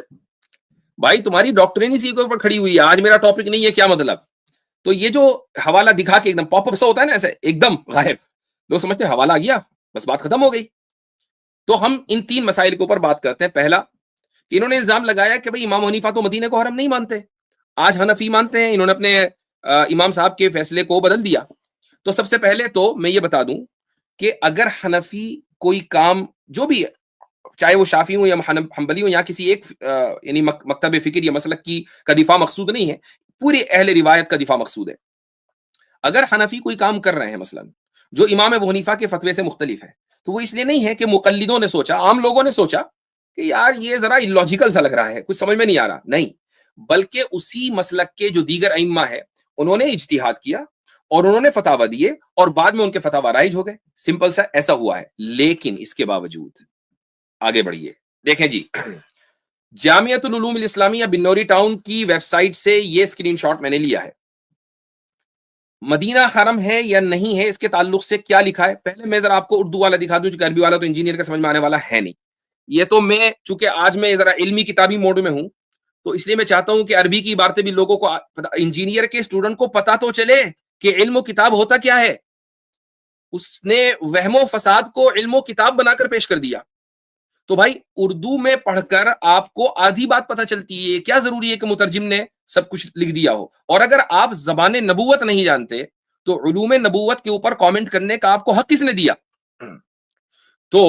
بھائی تمہاری ڈاکٹرین اسی کے اوپر کھڑی ہوئی ہے، آج میرا ٹاپک نہیں ہے، کیا مطلب؟ تو یہ جو حوالہ دکھا کے ایک دم پاپ اپ سا ہوتا ہے نا، ایسے ایک دم غائب، لوگ سمجھتے ہیں حوالہ آ گیا بس بات ختم ہو گئی. تو ہم ان 3 مسائل کے اوپر بات کرتے ہیں. پہلا کہ انہوں نے الزام لگایا کہ بھئی امام حنیفہ تو مدینے کو حرم نہیں مانتے، آج حنفی مانتے ہیں. انہوں نے اپنے امام صاحب کے فیصلے کو بدل دیا. تو سب سے پہلے تو میں یہ بتا دوں کہ اگر حنفی کوئی کام جو بھی ہے، چاہے وہ شافعی ہوں یا حنبلی ہوں یا کسی ایک یعنی مکتب فکر یا مسلک کی کا دفاع مقصود نہیں ہے، پوری اہل روایت کا دفاع مقصود ہے. اگر حنفی کوئی کام کر رہے ہیں مثلا جو امام ابو حنیفہ کے فتوے سے مختلف ہے، تو وہ اس لیے نہیں ہے کہ مقلدوں نے سوچا، عام لوگوں نے سوچا کہ یار یہ ذرا illogical سا لگ رہا ہے، کچھ سمجھ میں نہیں آ رہا. نہیں، بلکہ اسی مسلک کے جو دیگر ائمہ ہیں انہوں نے اجتہاد کیا اور انہوں نے فتاوی دیے اور بعد میں ان کے فتاوی رائج ہو گئے. سمپل سا ایسا ہوا ہے. لیکن اس کے باوجود آگے بڑھیے، دیکھیں جی، جامعۃ العلوم الاسلامیہ بنوری ٹاؤن کی ویب سائٹ سے یہ اسکرین شاٹ میں نے لیا ہے. مدینہ حرم ہے یا نہیں ہے، اس کے تعلق سے کیا لکھا ہے. پہلے میں ذرا آپ کو اردو والا دکھا دوں، چونکہ عربی والا تو انجینئر کا سمجھ میں آنے والا ہے نہیں. یہ تو میں چونکہ آج میں ذرا علمی کتابی موڈ میں ہوں تو اس لیے میں چاہتا ہوں کہ عربی کی عبارتیں بھی لوگوں کو، انجینئر کے اسٹوڈنٹ کو پتا تو چلے کہ علم و کتاب ہوتا کیا ہے. اس نے وہم و فساد کو علم و کتاب بنا کر پیش کر دیا. تو بھائی اردو میں پڑھ کر آپ کو آدھی بات پتہ چلتی ہے. کیا ضروری ہے کہ مترجم نے سب کچھ لکھ دیا ہو؟ اور اگر آپ زبان نبوت نہیں جانتے تو علوم نبوت کے اوپر کامنٹ کرنے کا آپ کو حق کس نے دیا؟ تو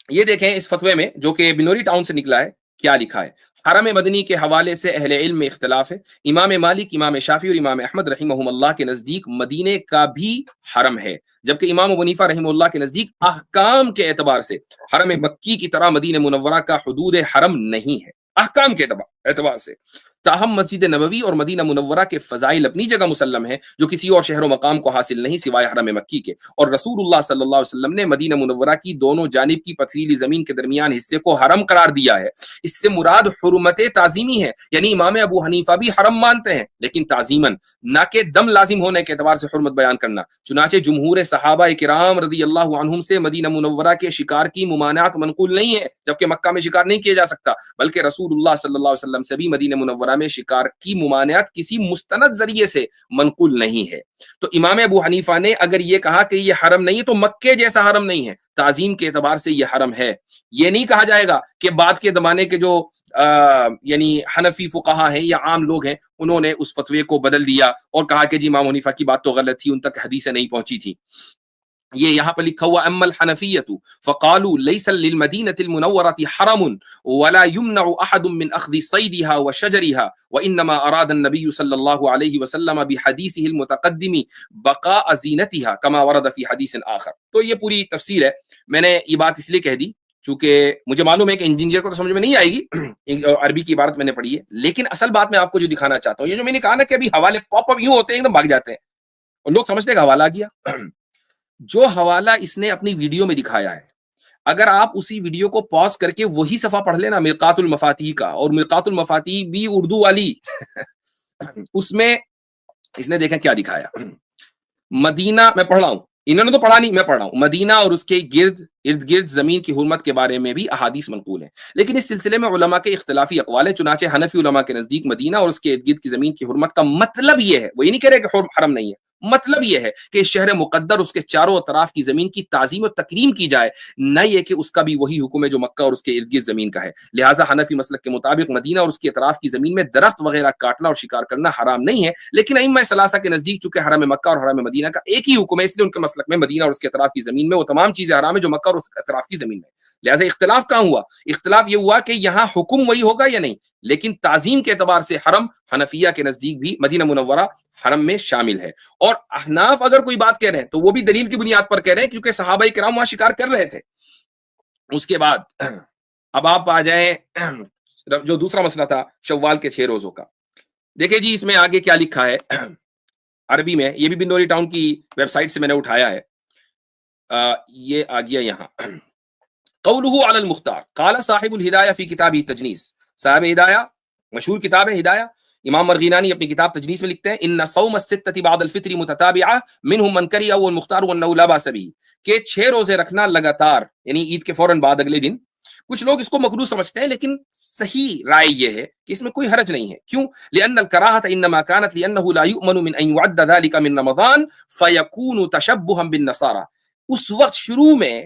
یہ دیکھیں اس فتوے میں جو کہ بنوری ٹاؤن سے نکلا ہے کیا لکھا ہے. حرم مدنی کے حوالے سے اہل علم میں اختلاف ہے. امام مالک، امام شافعی اور امام احمد رحمہم اللہ کے نزدیک مدینے کا بھی حرم ہے، جبکہ امام ابو حنیفہ رحمہ اللہ کے نزدیک احکام کے اعتبار سے حرم مکی کی طرح مدینہ منورہ کا حدود حرم نہیں ہے، احکام کے اعتبار سے. تاہم مسجد نبوی اور مدینہ منورہ کے فضائل اپنی جگہ مسلم ہیں جو کسی اور شہر و مقام کو حاصل نہیں سوائے حرم مکی کے. اور رسول اللہ صلی اللہ علیہ وسلم نے مدینہ منورہ کی دونوں جانب کی پتھریلی زمین کے درمیان حصے کو حرم قرار دیا ہے. اس سے مراد حرمت تعظیمی ہے، یعنی امام ابو حنیفہ بھی حرم مانتے ہیں لیکن تعظیماً، نہ کہ دم لازم ہونے کے اعتبار سے حرمت بیان کرنا. چنانچہ جمہور صحابہ کرام رضی اللہ عنہم سے مدینہ منورہ کے شکار کی ممانعت منقول نہیں ہے، جبکہ مکہ میں شکار نہیں کیا جا سکتا، بلکہ رسول اللہ صلی اللہ علیہ وسلم سے بھی مدینہ منورہ میں شکار کی ممانعت کسی مستند ذریعے سے منقول نہیں ہے. تو امام ابو حنیفہ نے اگر یہ کہا کہ یہ حرم نہیں ہے تو مکے جیسا حرم نہیں ہے، تعظیم کے اعتبار سے یہ حرم ہے. یہ نہیں کہا جائے گا کہ بعد کے زمانے کے جو یعنی حنفی فقہا ہیں یا عام لوگ ہیں انہوں نے اس فتوے کو بدل دیا اور کہا کہ جی امام حنیفہ کی بات تو غلط تھی، ان تک حدیثیں نہیں پہنچی تھی. یہ یہاں پر لکھا ہوا اما الحنفیۃ فقالوا ليس للمدینہ المنورہ حرم ولا يمنع احد من اخذ صیدها وشجرها وانما اراد النبي صلی اللہ علیہ وسلم بحدیثه المتقدم بقاء زینتها كما ورد في حدیث آخر. تو یہ پوری تفصیل ہے. میں نے یہ بات اس لیے کہہ دی چونکہ مجھے معلوم ہے کہ انجینئر کو تو سمجھ میں نہیں آئے گی، عربی کی عبارت میں نے پڑھی ہے، لیکن اصل بات میں آپ کو جو دکھانا چاہتا ہوں، یہ جو میں نے کہا نا کہ ابھی حوالے پاپ اپ یوں ہوتے ہیں ایک دم بھاگ جاتے ہیں اور لوگ سمجھتے ہیں کہ حوالہ آ گیا. جو حوالہ اس نے اپنی ویڈیو میں دکھایا ہے، اگر آپ اسی ویڈیو کو پاز کر کے وہی صفحہ پڑھ لینا مرقات المفاتیح کا، اور مرقات المفاتیح بھی اردو والی اس میں اس نے دیکھیں کیا دکھایا. مدینہ میں پڑھ رہا ہوں، انہوں نے تو پڑھا نہیں، میں پڑھ رہا ہوں. مدینہ اور اس کے ارد گرد زمین کی حرمت کے بارے میں بھی احادیث منقول ہیں، لیکن اس سلسلے میں علماء کے اختلافی اقوال ہیں. چنانچہ حنفی علماء کے نزدیک مدینہ اور اس کے ارد گرد کی زمین کی حرمت کا مطلب یہ ہے، وہ یہ نہیں کہہ رہے کہ حرم نہیں ہے، مطلب یہ ہے کہ شہر مقدر اس کے چاروں اطراف کی زمین کی تعظیم و تکریم کی جائے، نہ یہ کہ اس کا بھی وہی حکم ہے جو مکہ اور اس کے ارد گرد زمین کا ہے۔ لہٰذا حنفی مسلک کے مطابق مدینہ اور اس کے اطراف کی زمین میں درخت وغیرہ کاٹنا اور شکار کرنا حرام نہیں ہے، لیکن ائمہ ثلاثہ کے نزدیک چونکہ حرم مکہ اور حرم مدینہ کا ایک ہی حکم ہے، اس لیے ان کے مسلک میں مدینہ اور اس کے اطراف کی زمین میں وہ تمام چیزیں حرام ہیں جو مکہ اور اس کے اطراف کی زمین میں۔ لہٰذا اختلاف کہاں ہوا؟ اختلاف یہ ہوا کہ یہاں حکم وہی ہوگا یا نہیں، لیکن تعظیم کے اعتبار سے حرم حنفیہ کے نزدیک بھی مدینہ منورہ حرم میں شامل ہے۔ اور احناف اگر کوئی بات کہہ رہے ہیں تو وہ بھی دلیل کی بنیاد پر کہہ رہے ہیں کیونکہ صحابہ کرام وہاں شکار کر رہے تھے۔ اس کے بعد اب آپ آ جائیں جو دوسرا مسئلہ تھا شوال کے 6 روزوں کا۔ دیکھیں جی اس میں آگے کیا لکھا ہے عربی میں، یہ بھی بنوری ٹاؤن کی ویب سائٹ سے میں نے اٹھایا ہے، یہ آ گیا یہاں۔ قولہ علی المختار قال صاحب الہدایہ فی کتابہ تجنیس، صاحب ہدایہ مشہور کتاب ہے ہدایہ، امام مرغینانی اپنی کتاب تجنیس میں لکھتے ہیں ان صوم الستۃ بعد الفطر متتابعہ منهم من کرہ والمختار وانہ لا باس بہ، کہ 6 روزے رکھنا لگاتار یعنی عید کے فوراً بعد اگلے دن، کچھ لوگ اس کو مکروہ سمجھتے ہیں لیکن صحیح رائے یہ ہے کہ اس میں کوئی حرج نہیں ہے۔ کیوں؟ لأن الکراہۃ انما كانت لأنه لا يؤمن من ان يعد ذلك من رمضان فيكون تشبها بالنصارى۔ اس وقت شروع میں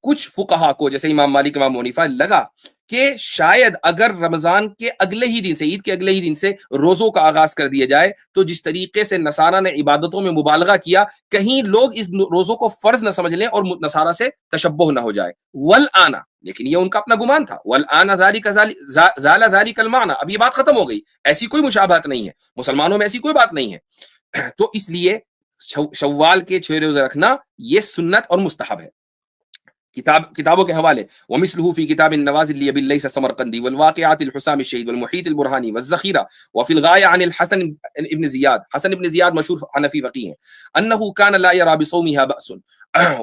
کچھ فقہا کو جیسے امام مالک امام حنیفہ لگا کہ شاید اگر رمضان کے اگلے ہی دن سے عید کے اگلے ہی دن سے روزوں کا آغاز کر دیا جائے تو جس طریقے سے نصارہ نے عبادتوں میں مبالغہ کیا کہیں لوگ اس روزوں کو فرض نہ سمجھ لیں اور نصارہ سے تشبہ نہ ہو جائے۔ والآن، لیکن یہ ان کا اپنا گمان تھا، والآن ذالک زال ذالک المعنی، اب یہ بات ختم ہو گئی، ایسی کوئی مشابہت نہیں ہے، مسلمانوں میں ایسی کوئی بات نہیں ہے، تو اس لیے شوال کے 6 روزے رکھنا یہ سنت اور مستحب ہے۔ کتابوں کے حوالے ومثله في كتاب النوازل لابي الليث السمرقندي والواقعات الحسام الشهيد والمحيط البرهاني والذخيرة وفي الغاية عن الحسن ابن زياد، حسن ابن زياد مشهور حنفی فقيه ہے، انه كان لا يرى بصومها بأس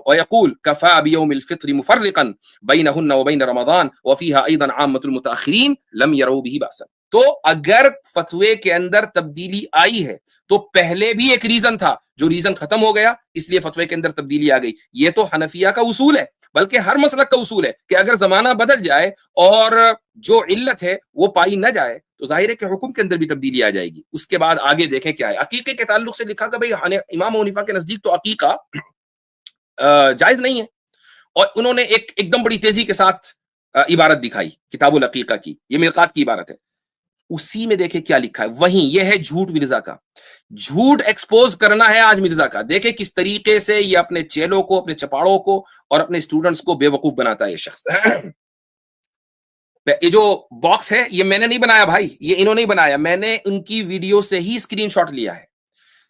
ويقول كفى بيوم الفطر مفرقا بينهن وبين رمضان وفيها ايضا عامة المتأخرين لم يروا به بأسا۔ تو اگر فتوے کے اندر تبدیلی آئی ہے تو پہلے بھی ایک ریزن تھا جو ریزن ختم ہو گیا اس لیے فتوے کے اندر تبدیلی آ گئی۔ یہ تو حنفیہ کا اصول ہے، بلکہ ہر مسلک کا اصول ہے کہ اگر زمانہ بدل جائے اور جو علت ہے وہ پائی نہ جائے تو ظاہر ہے کہ حکم کے اندر بھی تبدیلی آ جائے گی۔ اس کے بعد آگے دیکھیں کیا ہے۔ عقیقے کے تعلق سے لکھا کہ بھئی امام حنیفہ کے نزدیک تو عقیقہ جائز نہیں ہے، اور انہوں نے ایک دم بڑی تیزی کے ساتھ عبارت دکھائی کتاب العقیقہ کی، یہ مرقات کی عبارت ہے، اسی میں دیکھیں کیا لکھا ہے، وہیں یہ ہے جھوٹ مرزا کا، جھوٹ ایکسپوز کرنا ہے آج مرزا کا۔ دیکھیں کس طریقے سے یہ اپنے چیلوں کو، اپنے چپاڑوں کو اور اپنے اسٹوڈنٹس کو بے وقوف بناتا ہے یہ شخص۔ یہ جو باکس ہے یہ میں نے نہیں بنایا بھائی، یہ انہوں نے بنایا، میں نے ان کی ویڈیو سے ہی اسکرین شاٹ لیا ہے۔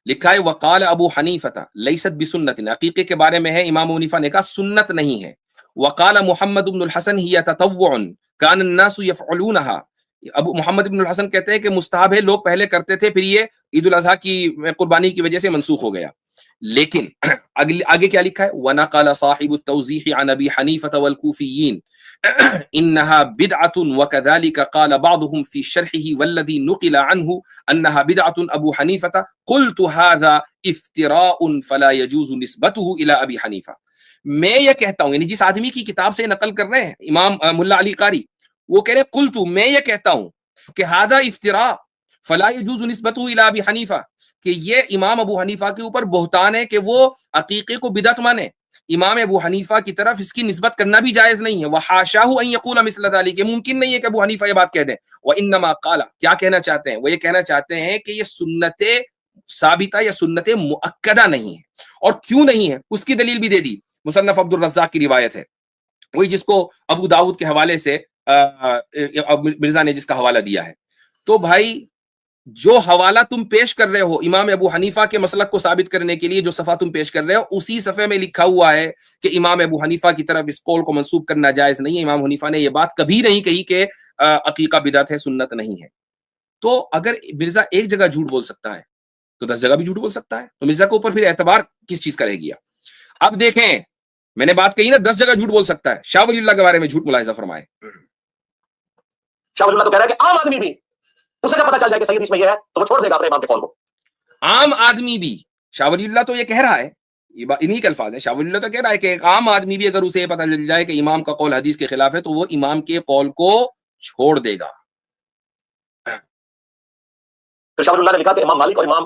لکھا ہے وقال ابو حنیفہ لیست بسنت، عقیقے کے بارے میں ہے امام حنیفہ نے کہا سنت نہیں ہے۔ وقال محمد بن الحسن ہی تطوع کان الناس یفعلونها، ابو محمد بن الحسن کہتے ہیں کہ مستحب ہے، لوگ پہلے کرتے تھے، پھر یہ عید الاضحیٰ کی قربانی کی وجہ سے منسوخ ہو گیا۔ لیکن آگے کیا لکھا ہے وَنَقَلَ صَاحِبُ التَّوْضِيحِ عَنْ أَبِي حَنِيفَةَ وَالْكُوفِيِّينَ إِنَّهَا بِدْعَةٌ وَكَذَلِكَ قَالَ بَعْضُهُمْ فِي شَرْحِهِ وَالَّذِي نُقِلَ عَنْهُ أَنَّهَا بِدْعَةٌ أَبُو حَنِيفَةَ قُلْتُ هَذَا افتراء فلا يجوز نسبته إلى أبي حنيفة۔ میں یہ کہتا ہوں، یعنی جس آدمی کی کتاب سے نقل کر رہے ہیں امام ملا علی قاری، وہ کہہ رہے قلت، میں یہ کہتا ہوں کہ هذا افتراء فلا يجوز نسبته الى ابي حنیفہ، کہ یہ امام ابو حنیفہ کے اوپر بہتان ہے کہ وہ عقیقے کو بدعت مانے، امام ابو حنیفہ کی طرف اس کی نسبت کرنا بھی جائز نہیں ہے۔ وحاشاہ ان یقول مثل ذلك، ممکن نہیں ہے کہ ابو حنیفہ یہ بات کہہ دیں۔ وانما قال، کیا کہنا چاہتے ہیں وہ یہ کہنا چاہتے ہیں کہ یہ سنت ثابتہ یا سنت مؤکدہ نہیں ہے، اور کیوں نہیں ہے اس کی دلیل بھی دے دی، مصنف عبد الرزاق کی روایت ہے، وہی جس کو ابو داؤد کے حوالے سے مرزا نے جس کا حوالہ دیا ہے۔ تو بھائی جو حوالہ تم پیش کر رہے ہو امام ابو حنیفہ کے مسلک کو ثابت کرنے کے لیے، جو صفحہ تم پیش کر رہے ہو اسی صفحے میں لکھا ہوا ہے کہ امام ابو حنیفہ کی طرف اس قول کو منسوب کرنا جائز نہیں ہے۔ امام حنیفہ نے یہ بات کبھی نہیں کہی کہ عقیقہ بدعت ہے، سنت نہیں ہے۔ تو اگر مرزا ایک جگہ جھوٹ بول سکتا ہے تو 10 جگہ بھی جھوٹ بول سکتا ہے، تو مرزا کے اوپر پھر اعتبار کس چیز کا رہ گیا؟ اب دیکھیں، میں نے بات کہی نا 10 جگہ جھوٹ بول سکتا ہے، شاہ ولی اللہ کے بارے میں جھوٹ ملاحظہ فرمائے۔ شاہ ولی اللہ تو کہہ رہا ہے کہ عام آدمی بھی اسے جب پتہ چل جائے کہ صحیح حدیث میں یہ ہے تو وہ چھوڑ دے گا اپنے امام کے قول کو۔ عام آدمی بھی، شاہ ولی اللہ تو یہ کہہ رہا ہے، یہ انہی کے الفاظ ہیں، شاہ ولی اللہ تو کہہ رہا ہے کہ ایک عام آدمی بھی اگر اسے پتہ چل جائے کہ امام کا قول حدیث کے خلاف ہے تو وہ امام کے قول کو چھوڑ دے گا۔ پھر شاہ ولی اللہ نے لکھا کہ امام مالک اور امام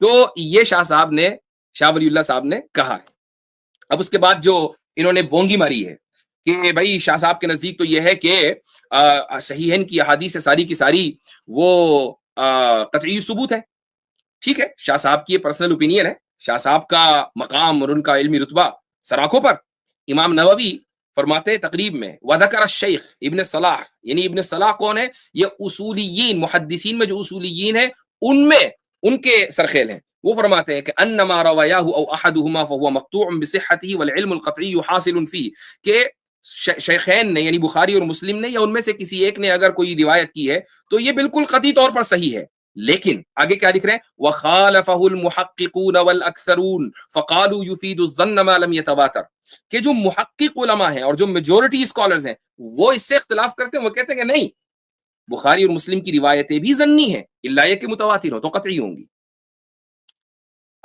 تو یہ شاہ ولی اللہ صاحب نے کہا ہے. اب اس کے بعد جو انہوں نے بونگی ماری ہے کہ بھائی شاہ صاحب کے نزدیک تو یہ ہے کہ صحیحین کی احادیث ساری کی ساری وہ قطعی ثبوت ہے. ٹھیک ہے, شاہ صاحب کی یہ پرسنل اوپینین ہے, شاہ صاحب کا مقام اور ان کا علمی رتبہ سراکھوں پر. امام نووی فرماتے ہیں تقریب میں, وذکر الشیخ ابن صلاح, یعنی ابن صلاح کون ہے؟ یہ اصولیین, محدثین میں جو اصولیین ہیں ان میں ان کے سرخیل ہیں. وہ فرماتے ہیں کہ انما روایہ او احدہما فهو مقطوع بصحته والعلم القطعی حاصل فيه, کہ شیخین نے یعنی بخاری اور مسلم نے یا ان میں سے کسی ایک نے اگر کوئی روایت کی ہے تو یہ بالکل قطعی طور پر صحیح ہے. لیکن آگے کیا لکھ رہے ہیں؟ وَخَالَفَهُ الْمُحَقِّقُونَ وَالْأَكْثَرُونَ فَقَالُوا يُفِيدُ الظَّنَّ مَا لَمْ يَتَوَاتَرْ, کہ جو محقق علماء ہیں اور جو میجورٹی اسکالرز ہیں وہ اس سے اختلاف کرتے ہیں. وہ کہتے ہیں کہ نہیں, بخاری اور مسلم کی روایتیں بھی ظنی ہیں الا یہ کہ متواتر ہو تو قطعی ہوں گی.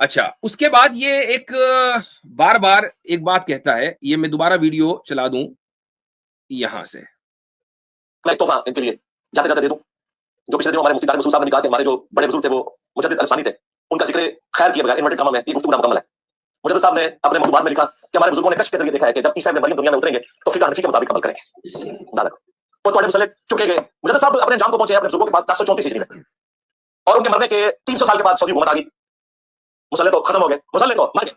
اچھا, اس کے بعد یہ ایک بار بار ایک بات کہتا ہے, یہ میں دوبارہ ویڈیو چلا دوں یہاں سے. میں ایک تحفہ ان کے لیے جاتے جاتے دے دوں, جو پچھلے دنوں ہمارے مفتی طارق مسعود صاحب نے کہا کہ ہمارے جو بڑے بزرگ تھے وہ مجدد الفسانی تھے, ان کا ذکر خیر کیے بغیر انورٹڈ کاموں میں یہ گفتگو نامکمل ہے. مجدد صاحب نے اپنے مکتوبات میں لکھا کہ ہمارے بزرگوں نے کشف کے ذریعے دیکھا ہے کہ جب عیسیٰ ابن مریم دنیا میں اتریں گے تو فقہ حنفی کے مطابق عمل کریں گے. وہ تھوڑے مسئلے چکے گئے. مجدد صاحب اپنے انجام کو پہنچے اپنے بزرگوں کے پاس 1034 ہجری میں, اور ان کے مرنے کے 300 سال کے بعد سعودی حکومت آ گئی. مسلح تو ختم ہو گئے, مسلح تو مر گئے.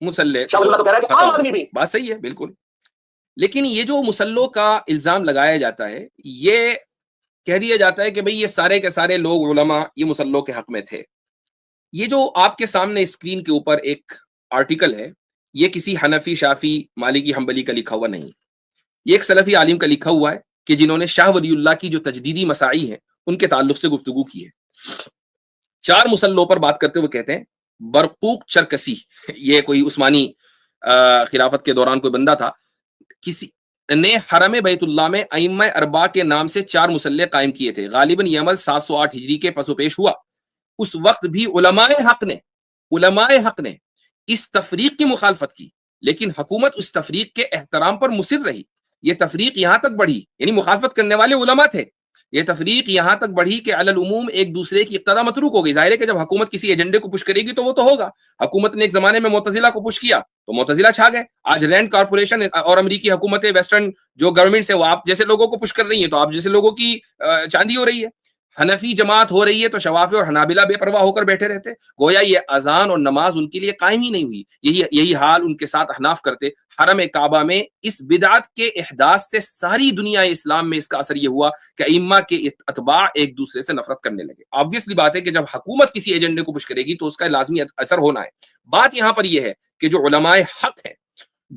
مسلح شاہ ولی اللہ تو کہہ رہا ہے کہ عام آدمی بھی. بات صحیح ہے بالکل, لیکن یہ جو مسلح کا الزام لگایا جاتا ہے, یہ کہہ دیا جاتا ہے کہ بھئی یہ سارے کے سارے لوگ علماء یہ مسلح کے حق میں تھے. یہ جو آپ کے سامنے اسکرین کے اوپر ایک آرٹیکل ہے, یہ کسی حنفی, شافی, مالکی, حنبلی کا لکھا ہوا نہیں, یہ ایک سلفی عالم کا لکھا ہوا ہے کہ جنہوں نے شاہ ولی اللہ کی جو تجدیدی مساعی ہیں ان کے تعلق سے گفتگو کی ہے. 4 مسلحوں پر بات کرتے ہوئے کہتے ہیں برقوق چرکسی, یہ کوئی عثمانی خلافت کے دوران کوئی بندہ تھا, کسی نے حرم بیت اللہ میں ائمہ اربعہ کے نام سے 4 مسلح قائم کیے تھے. غالباً یہ عمل 708 ہجری کے پس و پیش ہوا. اس وقت بھی علماء حق نے اس تفریق کی مخالفت کی, لیکن حکومت اس تفریق کے احترام پر مصر رہی. یہ تفریق یہاں تک بڑھی, یعنی مخالفت کرنے والے علماء تھے, یہ تفریق یہاں تک بڑھی کہ علی العموم ایک دوسرے کی اقتدا متروک ہو گئی. ظاہر ہے کہ جب حکومت کسی ایجنڈے کو پش کرے گی تو وہ تو ہوگا. حکومت نے ایک زمانے میں معتزلہ کو پش کیا تو معتزلہ چھا گئے. آج رینڈ کارپوریشن اور امریکی حکومتیں ویسٹرن جو گورنمنٹس ہے وہ آپ جیسے لوگوں کو پش کر رہی ہیں تو آپ جیسے لوگوں کی چاندی ہو رہی ہے. حنفی جماعت ہو رہی ہے تو شوافی اور حنابلہ بے پرواہ ہو کر بیٹھے رہتے. گویا یہ اذان اور نماز ان کے لیے قائم ہی نہیں ہوئی. یہی حال ان کے ساتھ احناف کرتے. حرم کعبہ میں اس بدعت کے احداث سے ساری دنیا اسلام میں اس کا اثر یہ ہوا کہ ائمہ کے اتباع ایک دوسرے سے نفرت کرنے لگے. آبویسلی بات ہے کہ جب حکومت کسی ایجنڈے کو پش کرے گی تو اس کا لازمی اثر ہونا ہے. بات یہاں پر یہ ہے کہ جو علماء حق ہیں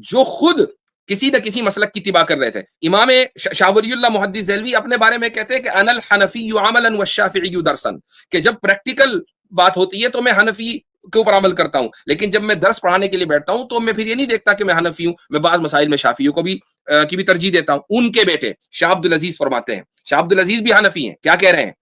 جو خود کسی نہ کسی مسلک کی اتباع کر رہے تھے. امام شاہ ولی اللہ محدث دہلوی اپنے بارے میں کہتے ہیں کہ انا الحنفی عملا والشافعی درسا, کہ جب پریکٹیکل بات ہوتی ہے تو میں حنفی کے اوپر عمل کرتا ہوں, لیکن جب میں درس پڑھانے کے لیے بیٹھتا ہوں تو میں پھر یہ نہیں دیکھتا کہ میں حنفی ہوں, میں بعض مسائل میں شافعیوں کو بھی کی بھی ترجیح دیتا ہوں. ان کے بیٹے شاہ عبد العزیز فرماتے ہیں, شاہ عبد العزیز بھی حنفی ہیں. کیا کہہ رہے ہیں؟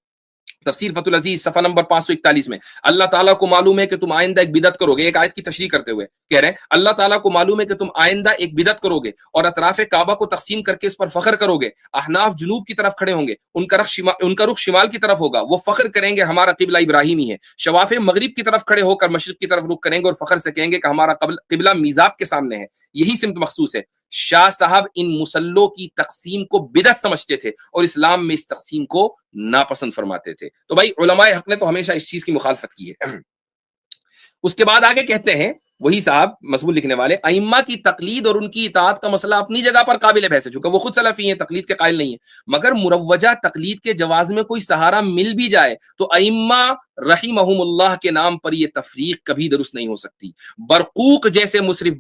تفسیر فتح العزیز صفحہ نمبر 541 میں, اللہ تعالیٰ کو معلوم ہے کہ تم آئندہ ایک بدعت کرو گے. ایک آیت کی تشریح کرتے ہوئے کہہ رہے ہیں اللہ تعالیٰ کو معلوم ہے کہ تم آئندہ ایک بدعت کرو گے اور اطراف کعبہ کو تقسیم کر کے اس پر فخر کرو گے. احناف جنوب کی طرف کھڑے ہوں گے, ان کا رخ شمال کی طرف ہوگا, وہ فخر کریں گے ہمارا قبلہ ابراہیمی ہے. شوافے مغرب کی طرف کھڑے ہو کر مشرق کی طرف رخ کریں گے اور فخر سے کہیں گے کہ ہمارا قبلہ میزاب کے سامنے ہے. یہی سمت مخصوص ہے. شاہ صاحب ان مسلوں کی تقسیم کو بدعت سمجھتے تھے اور اسلام میں اس تقسیم کو ناپسند فرماتے تھے. تو بھائی علماء حق نے تو ہمیشہ اس چیز کی مخالفت کی ہے. اس کے بعد آگے کہتے ہیں وہی صاحب مضمون لکھنے والے, ائمہ کی تقلید اور ان کی اطاعت کا مسئلہ اپنی جگہ پر قابل بحث ہے, چونکہ وہ خود سلفی ہیں, تقلید کے قائل نہیں ہیں, مگر مروجہ تقلید کے جواز میں کوئی سہارا مل بھی جائے تو ائمہ رحمہم اللہ کے نام پر یہ تفریق کبھی درست نہیں ہو سکتی. برقوق جیسے مصرف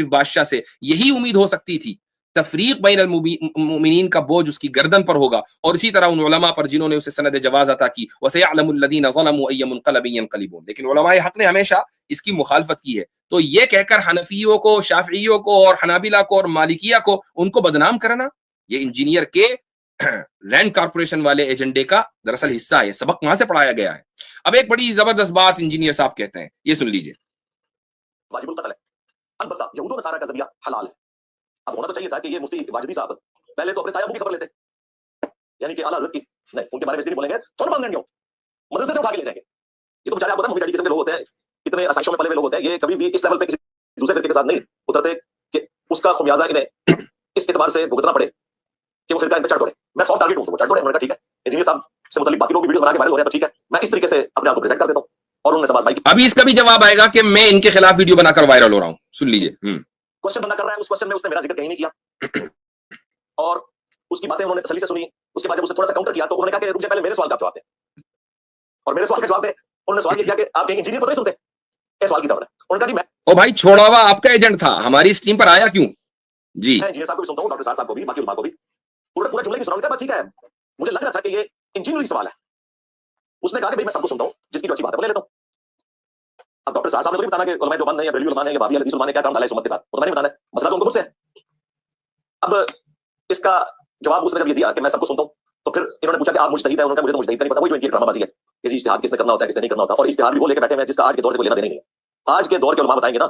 بادشاہ سے یہی امید ہو سکتی تھی. تفریق بین المؤمنین کا بوجھ اس کی گردن پر ہوگا, اور اسی طرح ان علماء پر جنہوں نے اسے سند جواز عطا کی. وسيعلم الذين ظلموا اي منقلب ينقلبون. لیکن علماء حق نے ہمیشہ اس کی مخالفت کی ہے. تو یہ کہہ کر حنفیوں کو, شافعیوں کو اور حنابلہ کو اور مالکیہ کو ان کو بدنام کرنا, یہ انجینئر کے لینڈ کارپوریشن والے ایجنڈے کا دراصل حصہ ہے. سبق وہاں سے پڑھایا گیا ہے. اب ایک بڑی زبردست بات انجینئر صاحب کہتے ہیں, یہ سن لیجئے. واجب القتل ہے, البتہ یہود و نصارہ کا ذریعہ حلال ہے. اب ہونا تو چاہیے تھا کہ یہ مفتی واجدی صاحب پہلے تو اپنے تایابوں کی خبر لیتے, یعنی کہ اعلیٰ حضرت کی. نہیں, ان کے بارے میں اس لیے بولیں گے تھوڑا باندھ لیں گے, مدرسے سے اٹھا کے لے جائیں گے. یہ تو بیچارے آپ بتا مومن کے لوگ ہوتے ہیں, اتنے آسائشوں میں پلے ہوئے لوگ ہوتے ہیں, یہ کبھی بھی اس لیول پہ کسی دوسرے فرقے کے ساتھ نہیں اترتے کہ اس کا خمیازہ انہیں اس اعتبار سے بھگتنا پڑے کہ وہ فرقہ ان پہ چڑھ دوڑے. میں سافٹ ٹارگیٹ ہوں تو وہ چڑھ دوڑے. انہوں نے کہا ٹھیک ہے, انجینئر صاحب سے متعلق باقی لوگ بھی ویڈیو بنا کے وائرل ہو رہے ہیں تو ٹھیک ہے, میں اس طریقے سے اپنے آپ کو پریزنٹ کر دیتا ہوں. اور انہوں نے تباز بھائی کی ابھی اس کا بھی جواب آئے گا کہ میں ان کے خلاف ویڈیو بنا کر وائرل ہو رہا ہوں, سن لیجئے. کوشچن بندہ کر رہا ہے, اس کوشچن میں اس نے میرا ذکر کہیں نہیں کیا اور اس کی باتیں انہوں نے تسلی سے سنی. اس کے بعد جب اس نے تھوڑا سا کاؤنٹر کیا تو انہوں نے کہا کہ رک جائے, پہلے میرے سوال کا جواب دیں. اور میرے سوال کا جواب دیں. انہوں نے سوال یہ کیا کہ آپ انجینئر کو تو نہیں سنتے, یہ سوال کی طرف ہے. انہوں نے کہا جی میں او بھائی چھوڑا ہوا آپ کا ایجنٹ تھا, ہماری اسٹریم پر آیا کیوں؟ جی انجینئر صاحب کو بھی سنتا ہوں, ڈاکٹر صاحب کو بھی, باقی علماء کو بھی. پورے جملے کی سنا. ٹھیک ہے, مجھے لگ رہا تھا کہ یہ انجینئرنگ سوال ہے. اس نے کہا کہ بھائی میں سب کو سنتا ہوں, جس کی جو اچھی بات ہے وہ لے لیتا ہوں. اب ڈاکٹر صاحب نے تو نہیں بتانا کہ علماء دیوبند نے یا بریلوی علماء نے یا بھابی حدیث علماء نے کیا کام ڈالا ہے امت کے ساتھ, وہ تو نہیں بتانا ہے, مسئلہ تو ان کو مجھ سے ہے. اب اس کا جواب اس نے جب یہ دیا کہ میں سب کو سنتا ہوں, تو پھر انہوں نے پوچھا کہ آپ مجتہد ہیں. انہوں نے کہا مجھے تو مجتہد نہیں پتا, وہی جو ان کی ڈرامہ بازی ہے کہ جی اجتہاد کس نے کرنا ہوتا ہے کس نے نہیں کرنا ہوتا, اور اجتہاد بھی وہ لے کے بیٹھے ہیں جس کا آج کے دور سے کوئی لینا دینا نہیں ہے. آج کے دور کے علماء بتائیں گے نا,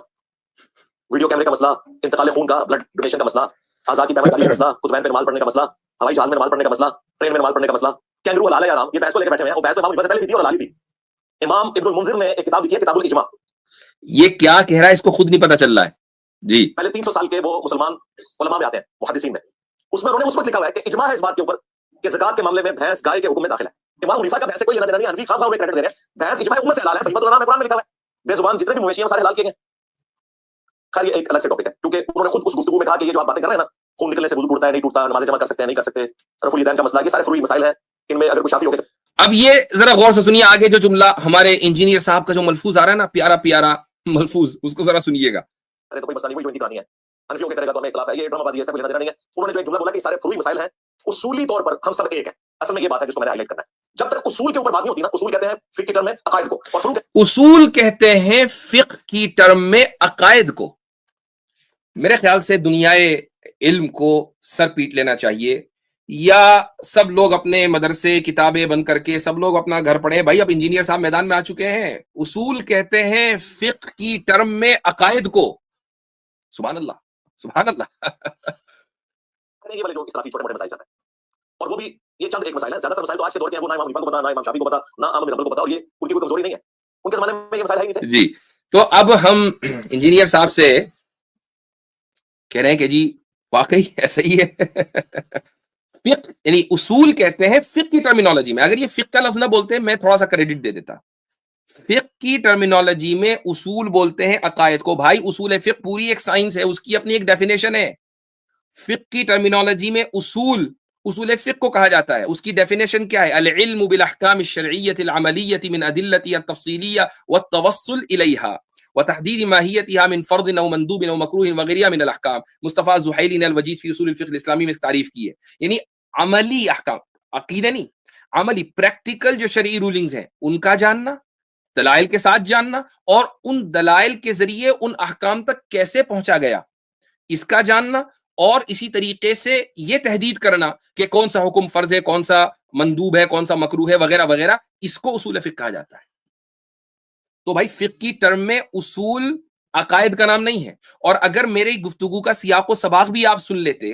ویڈیو کیمرے کا مسئلہ, انتقال خون کا, بلڈ ڈونیشن کا مسئلہ, اعضاء کی پیمائش کا مسئلہ, کتبین پہ نماز پڑھنے کا مسئلہ, ہوائی جہاز میں نماز پڑھنے کا مسئلہ, ٹرین میں نماز پڑھنے کا مسئلہ, کینگرو حلال ہے یا حرام, یہ بحث کو لے کے بیٹھے ہیں. اور بحث امام ابن پہلے بھی تھی اور حلال تھی. امام ابن المنذر نے ایک کتاب لکھی ہے کتاب الاجماع. یہ کیا کہہ رہا ہے اس کو خود نہیں پتا چل رہا ہے. جی پہلے 300 سال کے وہ مسلمان علماء میں آتے ہیں, محدثین میں. اس میں انہوں نے اس وقت لکھا ہوا ہے کہ اجماع ہے اس بات کے اوپر کہ زکات کے معاملے میں بھینس گائے کے حکم میں داخل ہے. امام حنیفہ کا بحث سے کوئی لینا دینا نہیں, حنفی خام خام کریڈٹ دے رہے ہیں. بحث اجماع امت سے حلال ہے, بہیمۃ الانعام میں قرآن میں لکھا ہوا ہے بے زبان جتنے بھی مویشی ہیں سارے حلال کیے گئے. خیر یہ ایک الگ سے ٹاپک ہے, کیونکہ انہوں نے خود اس گفتگو میں کہا کہ یہ جو آپ باتیں کر رہے ہیں نا, خون نکلنے سے وضو ٹوٹتا ہے نہیں ٹوٹتا, نماز جمع کر سکتے ہیں نہیں کر سکتے, رفع الیدین کا مسئلہ, یہ سارے فروعی مسائل ہیں. ان میں اگر کوئی شافعی ہو گئے. اب یہ ذرا غور سے سنیے, آگے جو جملہ ہمارے انجینئر صاحب کا جو ملفوظ آ رہا ہے نا, پیارا پیارا ملفوظ, اس کو ذرا سنیے گا. ارے تو کوئی مسئلہ نہیں, وہی جو ان کی کہانی ہے. حنفیوں کے کرے گا تو ہمیں اختلاف ہے, یہ ڈرامہ بازی ہے, اس کا کوئی لینا دینا نہیں ہے. انہوں نے جو ایک جملہ بولا کہ سارے فروعی مسائل ہیں, اصولی طور پر ہم سب ایک ہیں. اصل میں یہ بات ہے جس کو میں نے ہائی لائٹ کرنا ہے. جب تک اصول کے اوپر بات نہیں ہوتی نا, اصول کہتے ہیں فقہ کی ٹرم میں عقائد کو, اور فروع اصول کہتے ہیں فقہ کی ٹرم میں عقائد کو. میرے خیال سے دنیائے علم کو سر پیٹ لینا چاہیے, یا سب لوگ اپنے مدرسے کتابیں بند کر کے سب لوگ اپنا گھر پڑھیں. بھائی اب انجینئر صاحب میدان میں آ چکے ہیں. اصول کہتے ہیں فقہ کی ٹرم میں عقائد کو. سبحان اللہ سبحان اللہ. یہ والے جو اختلافی چھوٹے موٹے مسائل چل رہے ہیں, اور وہ بھی یہ چند ایک مسائل ہیں. زیادہ تر مسائل تو آج کے دور کے ہیں, وہ نہ امام حنیفہ کو پتا, نہ امام شافعی کو پتا, نہ احمد بن حنبل کو پتا, اور یہ ان کی کوئی کمزوری نہیں ہے. ان کے زمانے میں یہ مسائل ہے ہی نہیں تھے. جی تو اب ہم انجینئر صاحب سے کہہ رہے ہیں کہ جی واقعی ایسا ہی ہے. فقہ یعنی اصول کہتے ہیں فقہ کی ٹرمینالوجی میں. اگر یہ فقہ کا لفظ نہ بولتے میں تھوڑا سا کریڈٹ دے دیتا. فقہ کی ٹرمینالوجی میں اصول بولتے ہیں عقائد کو. بھائی اصول فقہ پوری ایک سائنس ہے, اس کی اپنی ایک ڈیفینیشن ہے. فقہ کی ٹرمینالوجی میں اصول فقہ کو کہا جاتا ہے. اس کی ڈیفینیشن کیا ہے؟ العلم بالاحکام الشرعیہ العملیہ من ادلۃ التفصیلیہ والتوصل الیہا وتحدید ماہیتها من فرض او مندوب او مکروہ وغیرہ من الاحکام. مصطفیٰ زحیلی نے الوجیز فی اصول الفقہ الاسلامی میں تعریف کی ہے. یعنی عملی احکام, عقیدہ نہیں, عملی پریکٹیکل جو شرعی رولنگز ہیں ان کا جاننا, دلائل کے ساتھ جاننا, اور ان دلائل کے ذریعے ان احکام تک کیسے پہنچا گیا اس کا جاننا, اور اسی طریقے سے یہ تحدید کرنا کہ کون سا حکم فرض ہے, کون سا مندوب ہے, کون سا مکروہ ہے وغیرہ وغیرہ. اس کو اصول فقہ کہا جاتا ہے. تو بھائی فقہ کی ٹرم میں اصول عقائد کا نام نہیں ہے. اور اگر میری گفتگو کا سیاق و سباق بھی آپ سن لیتے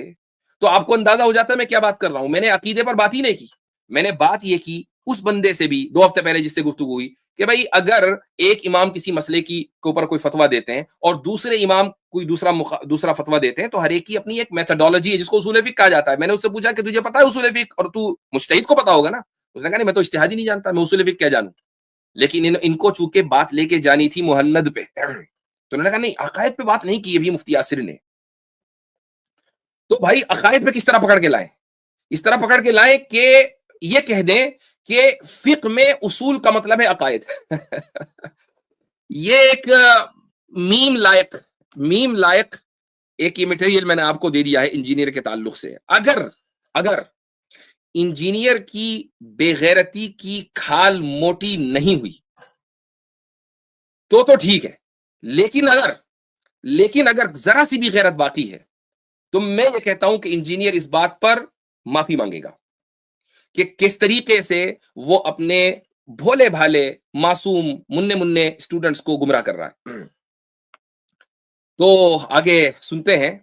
تو آپ کو اندازہ ہو جاتا ہے میں کیا بات کر رہا ہوں. میں نے عقیدے پر بات ہی نہیں کی, میں نے بات یہ کی اس بندے سے بھی 2 ہفتے پہلے جس سے گفتگو ہوئی کہ بھائی اگر ایک امام کسی مسئلے کے اوپر کوئی فتویٰ دیتے ہیں اور دوسرے امام کوئی دوسرا فتویٰ دیتے ہیں, تو ہر ایک کی اپنی ایک میتھڈولوجی ہے جس کو اصول فقہ کہا جاتا ہے. میں نے اس سے پوچھا کہ تجھے پتا ہے اصول فقہ, اور تو مجتہد کو پتا ہوگا نا. اس نے کہا نہیں میں تو اجتہاد ہی نہیں جانتا, میں اصول فقہ کیا جانوں. لیکن ان کو چونکہ بات لے کے جانی تھی مہند پہ, تو انہوں نے کہا نہیں عقائد پہ بات نہیں کی ابھی مفتی یاسر نے. تو بھائی عقائد پہ کس طرح پکڑ کے لائیں؟ اس طرح پکڑ کے لائیں کہ یہ کہہ دیں کہ فقہ میں اصول کا مطلب ہے عقائد. یہ ایک میم لائق ایک یہ مٹیریل میں نے آپ کو دے دیا ہے انجینئر کے تعلق سے. اگر انجینئر کی بے غیرتی کی کھال موٹی نہیں ہوئی تو ٹھیک ہے, لیکن اگر ذرا سی بھی غیرت باقی ہے تو میں یہ کہتا ہوں کہ انجینئر اس بات پر معافی مانگے گا کہ کس طریقے سے وہ اپنے بھولے بھالے معصوم مننے اسٹوڈنٹس کو گمراہ کر رہا ہے. تو آگے سنتے ہیں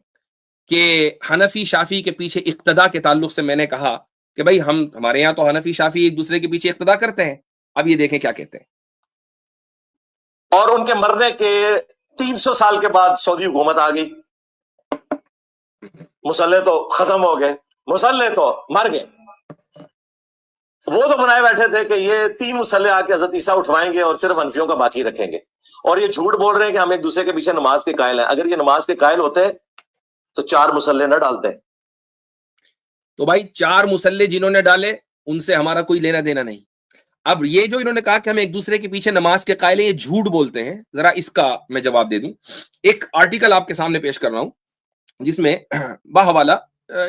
کہ حنفی شافی کے پیچھے اقتدا کے تعلق سے میں نے کہا کہ بھائی ہمارے یہاں تو حنفی شافی ایک دوسرے کے پیچھے اقتدا کرتے ہیں. اب یہ دیکھیں کیا کہتے ہیں. اور ان کے مرنے کے 300 سال کے بعد سعودی حکومت آ گئی، مسلح تو ختم ہو گئے، مسلح تو مر گئے، وہ تو بنائے بیٹھے تھے کہ یہ 3 مسلح آ کے حضرت عیسیٰ اٹھوائیں گے اور صرف حنفیوں کا باقی رکھیں گے، اور یہ جھوٹ بول رہے ہیں کہ ہم ایک دوسرے کے پیچھے نماز کے قائل ہیں۔ اگر یہ نماز کے قائل ہوتے تو 4 مسلح نہ ڈالتے۔ تو بھائی 4 مسلح جنہوں نے ڈالے ان سے ہمارا کوئی لینا دینا نہیں۔ اب یہ جو انہوں نے کہا کہ ہم ایک دوسرے کے پیچھے نماز کے قائل ہیں، یہ جھوٹ بولتے ہیں، ذرا اس کا میں جواب دے دوں۔ ایک آرٹیکل آپ کے سامنے پیش کر رہا ہوں جس میں باحوالہ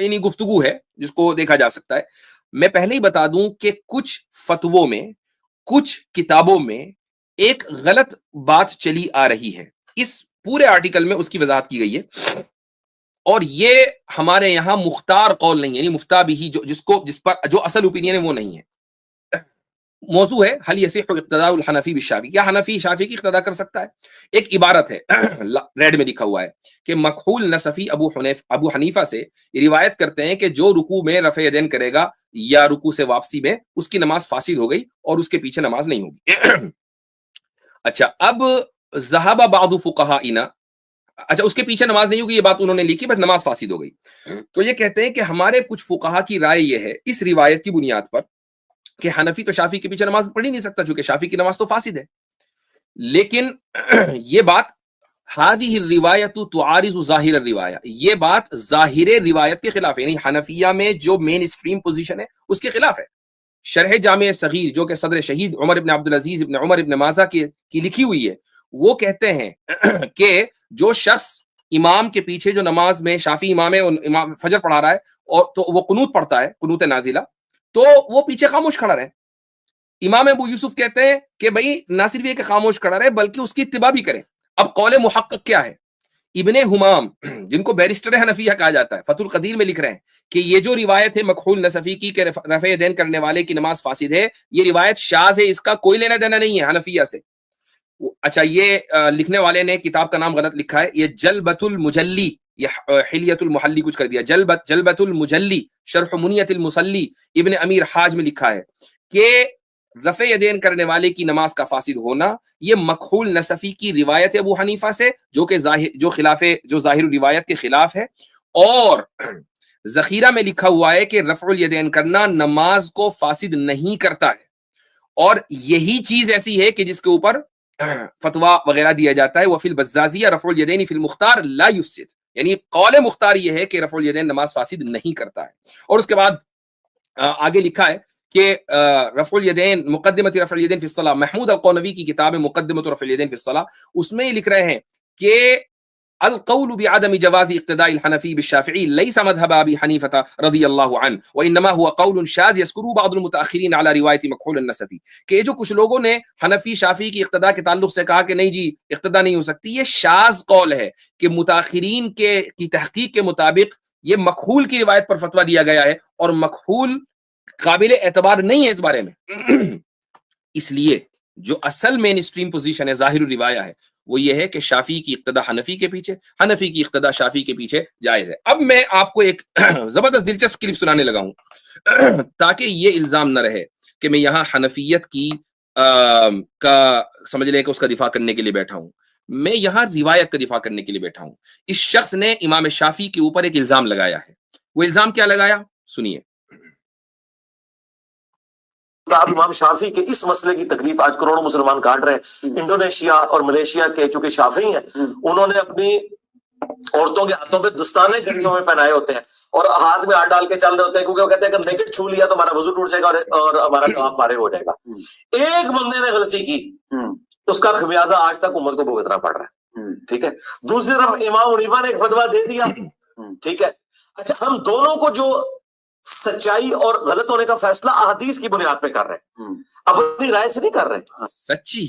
یعنی گفتگو ہے جس کو دیکھا جا سکتا ہے۔ میں پہلے ہی بتا دوں کہ کچھ فتووں میں، کچھ کتابوں میں ایک غلط بات چلی آ رہی ہے، اس پورے آرٹیکل میں اس کی وضاحت کی گئی ہے، اور یہ ہمارے یہاں مختار قول نہیں ہے، یعنی مفتہ بھی جس پر جو اصل اوپینین ہے وہ نہیں ہے۔ موضوع ہے حل یصح اقتداء الحنفی بالشافعی، کیا حنفی شافعی کی اقتداء کر سکتا ہے؟ ایک عبارت ہے ریڈ میں لکھا ہوا ہے کہ مکحول نصفی ابو حنیفہ سے یہ روایت کرتے ہیں کہ جو رکوع میں رفع یدین کرے گا یا رکوع سے واپسی میں اس کی نماز فاسد ہو گئی اور اس کے پیچھے نماز نہیں ہوگی۔ اچھا، اب ذهب بعض فقهاءنا، اچھا اس کے پیچھے نماز نہیں ہوگی یہ بات انہوں نے لکھی، بس نماز فاسد ہو گئی۔ تو یہ کہتے ہیں کہ ہمارے کچھ فقہا کی رائے یہ ہے اس روایت کی بنیاد پر کہ حنفی تو شافعی کے پیچھے نماز پڑھ ہی نہیں سکتا چونکہ شافعی کی نماز تو فاسد ہے، لیکن یہ بات هذه الروایت تعارض ظاہر الروایہ، یہ بات ظاہر روایت کے خلاف ہے، یعنی حنفیہ میں جو مین اسٹریم پوزیشن ہے اس کے خلاف ہے۔ شرح جامع صغیر جو کہ صدر شہید عمر ابن عبدالعزیز ابن عمر ابن مازہ کی لکھی ہوئی ہے، وہ کہتے ہیں کہ جو شخص امام کے پیچھے جو نماز میں شافعی امام ہے، امام فجر پڑھا رہا ہے اور تو وہ قنوت پڑھتا ہے، قنوت نازلہ، تو وہ پیچھے خاموش کھڑا رہے۔ امام ابو یوسف کہتے ہیں کہ بھئی نہ صرف یہ کہ خاموش کھڑا رہے بلکہ اس کی اتباع بھی کرے۔ اب قول محقق کیا ہے؟ ابن حمام جن کو بیرسٹر حنفیہ کہا جاتا ہے، فتح القدیر میں لکھ رہے ہیں کہ یہ جو روایت ہے مکحول نصفی کی کہ رفع یدین کرنے والے کی نماز فاسد ہے، یہ روایت شاذ ہے، اس کا کوئی لینا دینا نہیں ہے حنفیہ سے۔ اچھا، یہ لکھنے والے نے کتاب کا نام غلط لکھا ہے، یہ جلبۃ المجلی یا حلیۃ المحلی کچھ کر دیا، جلبۃ المجلی شرح منیۃ المصلی ابن امیر حاج میں لکھا ہے کہ رفع یدین کرنے والے کی نماز کا فاسد ہونا یہ مکحول نصفی کی روایت ہے ابو حنیفہ سے جو ظاہر روایت کے خلاف ہے، اور ذخیرہ میں لکھا ہوا ہے کہ رفع الیدین کرنا نماز کو فاسد نہیں کرتا ہے، اور یہی چیز ایسی ہے کہ جس کے اوپر فتویٰ وغیرہ دیا جاتا ہے۔ وفی البزازیہ رفع الیدین فی المختار لا یفسد، یعنی قول مختار یہ ہے کہ رفع الیدین نماز فاسد نہیں کرتا ہے۔ اور اس کے بعد آگے لکھا ہے کہ رفع الیدین مقدمۃ رفع الیدین فی الصلاۃ، محمود القونوی کی کتاب ہے مقدمۃ رفع الیدین فی الصلاۃ، اس میں یہ لکھ رہے ہیں کہ القول بعدم جواز اقتداء الحنفی بالشافعی ليس مذهب ابی حنیفہ رضی اللہ عنہ وانما هو قول شاذ يذكره بعض المتاخرین على روایت مکحول النصفی، کہ جو کچھ لوگوں نے حنفی شافعی کی اقتداء کے تعلق سے کہا کہ نہیں جی اقتداء نہیں ہو سکتی، یہ شاذ قول ہے کہ متاخرین کی تحقیق کے مطابق یہ مکحول کی روایت پر فتویٰ دیا گیا ہے، اور مکحول قابل اعتبار نہیں ہے اس بارے میں۔ اس لیے جو اصل مین اسٹریم پوزیشن ہے ظاہر روایہ ہے وہ یہ ہے کہ شافعی کی اقتداء حنفی کے پیچھے، حنفی کی اقتداء شافعی کے پیچھے جائز ہے۔ اب میں آپ کو ایک زبردست دلچسپ کلپ سنانے لگا ہوں تاکہ یہ الزام نہ رہے کہ میں یہاں حنفیت کی کا سمجھ لیں کہ اس کا دفاع کرنے کے لیے بیٹھا ہوں، میں یہاں روایت کا دفاع کرنے کے لیے بیٹھا ہوں۔ اس شخص نے امام شافعی کے اوپر ایک الزام لگایا ہے، وہ الزام کیا لگایا سنیے۔ اب امام شافعی کے اس مسئلے کی تکلیف آج کروڑوں مسلمان کاٹ رہے ہیں۔ انڈونیشیا اور ملیشیا کے چونکہ شافعی ہیں، انہوں نے اپنی عورتوں کے ہاتھوں پہ دستانے گھڑیوں میں پہنائے ہوتے ہیں اور ہاتھ میں ہاتھ ڈال کے چل رہے ہوتے ہیں، کیونکہ وہ کہتے ہیں کہ نیکڈ چھو لیا تو ہمارا وضو ٹوٹ جائے گا اور ہمارا کام فارغ ہو جائے گا۔ ایک بندے نے غلطی کی، اس کا خمیازہ آج تک امت کو بھگتنا پڑ رہا ہے، ٹھیک ہے۔ دوسری طرف امام حنیفہ نے ایک فتویٰ دے دیا، ٹھیک ہے۔ اچھا، ہم دونوں کو جو سچائی اور غلط ہونے کا فیصلہ احادیث کی بنیاد پہ کر رہے ہیں، اپنی رائے سے نہیں کر رہے۔ سچی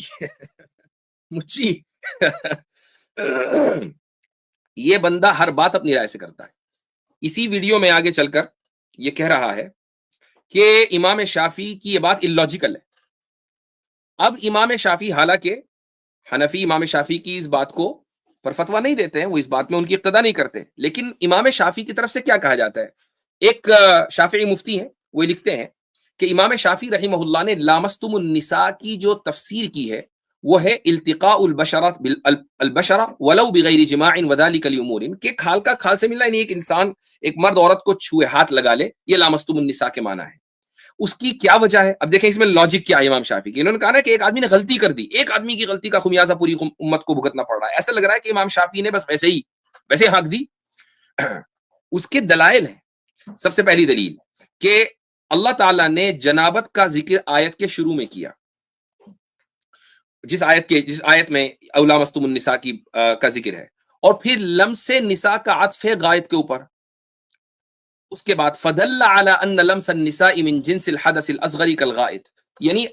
مچی یہ بندہ ہر بات اپنی رائے سے کرتا ہے۔ اسی ویڈیو میں آگے چل کر یہ کہہ رہا ہے کہ امام شافعی کی یہ بات اللاجیکل ہے۔ اب امام شافعی حالانکہ حنفی امام شافعی کی اس بات کو پر فتویٰ نہیں دیتے ہیں، وہ اس بات میں ان کی اقتداء نہیں کرتے، لیکن امام شافعی کی طرف سے کیا کہا جاتا ہے؟ ایک شافعی مفتی ہیں، وہ لکھتے ہیں کہ امام شافعی رحمہ اللہ نے لامستم النساء کی جو تفسیر کی ہے وہ ہے التقاء البشرہ ولو بغیر جماع وذلك لامور، کہ کھال کا کھال سے ملنا، یعنی ایک انسان ایک مرد عورت کو چھوئے ہاتھ لگا لے، یہ لامستم النساء کے معنی ہے. اس کی کیا وجہ ہے؟ اب دیکھیں اس میں لاجک کیا ہے امام شافعی کی. انہوں نے کہا نا کہ ایک آدمی نے غلطی کر دی، ایک آدمی کی غلطی کا خمیازہ پوری امت کو بھگتنا پڑ رہا ہے. ایسا لگ رہا ہے کہ امام شافعی نے بس ویسے ہانک دی. اس کے دلائل ہیں. سب سے پہلی دلیل کہ اللہ تعالیٰ نے جنابت کا ذکر آیت کے شروع میں کیا، جس آیت میں اولا مستم النساء کا ذکر ہے، اور پھر لمس نساء کا عطف ہے غائط کے اوپر. اس کے بعد فدل علی ان لمس النساء من جنس الحدث الاصغر کالغائط، یعنی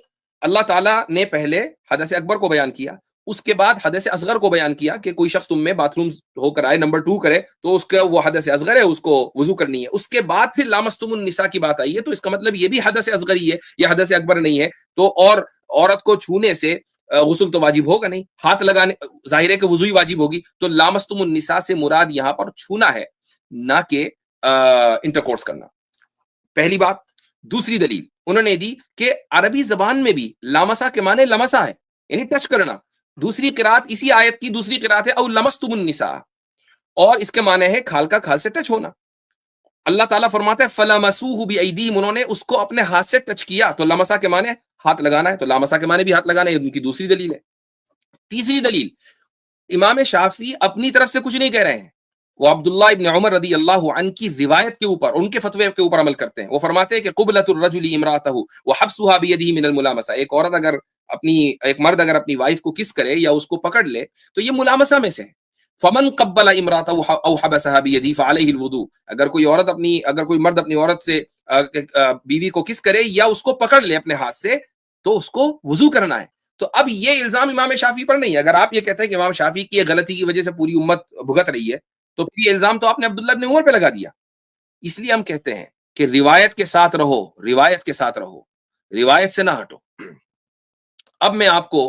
اللہ تعالیٰ نے پہلے حدث اکبر کو بیان کیا، اس کے بعد حدث اصغر کو بیان کیا کہ کوئی شخص تم میں باتھ روم ہو کر آئے نمبر 2 کرے تو اس کا وہ حدث اصغر ہے، اس کو وضو کرنی ہے. اس کے بعد پھر لامستم النساء کی بات آئی ہے، تو اس کا مطلب یہ بھی حدث اصغر ہی ہے، یہ حدث اکبر نہیں ہے. تو اور عورت کو چھونے سے غسل تو واجب ہوگا نہیں، ہاتھ لگانے ظاہر ہے کہ وضو ہی واجب ہوگی. تو لامستم النساء سے مراد یہاں پر چھونا ہے، نہ کہ انٹرکورس کرنا. پہلی بات. دوسری دلیل انہوں نے دی کہ عربی زبان میں بھی لامسا کے معنی لمسا ہے، یعنی ٹچ کرنا. دوسری قرات اسی آیت کی دوسری قرات ہے او لمستم النساء، اور اس کے معنی ہے کھال کا کھال سے ٹچ ہونا. اللہ تعالیٰ فرماتا ہے فلمسوہ بایدیہم، انہوں نے اس کو اپنے ہاتھ سے ٹچ کیا، تو لمسا کے معنی ہاتھ لگانا ہے، تو لامسا کے معنی بھی ہاتھ لگانا ہے. ان کی دوسری دلیل ہے. تیسری دلیل، امام شافعی اپنی طرف سے کچھ نہیں کہہ رہے ہیں، وہ عبداللہ ابن عمر رضی اللہ عنہ کی روایت کے اوپر، ان کے فتوے کے اوپر عمل کرتے ہیں. وہ فرماتے ہیں کہ قبلۃ الرجل امرأتہ وحبسها بيده من الملامسہ، ایک عورت اگر ایک مرد اگر اپنی وائف کو کس کرے یا اس کو پکڑ لے تو یہ ملامسہ میں سے ہے. فمن قبل امرأته او حبسها بيده فعليه الوضوء، اگر کوئی مرد اپنی عورت سے بیوی کو کس کرے یا اس کو پکڑ لے اپنے ہاتھ سے تو اس کو وضو کرنا ہے. تو اب یہ الزام امام شافعی پر نہیں ہے. اگر آپ یہ کہتے ہیں کہ امام شافعی کی غلطی کی وجہ سے پوری امت بھگت رہی ہے تو پھر یہ الزام تو آپ نے عبداللہ ابن عمر پہ لگا دیا. اس لیے ہم کہتے ہیں کہ روایت کے ساتھ رہو، روایت کے ساتھ رہو، روایت سے نہ ہٹو. اب میں آپ کو،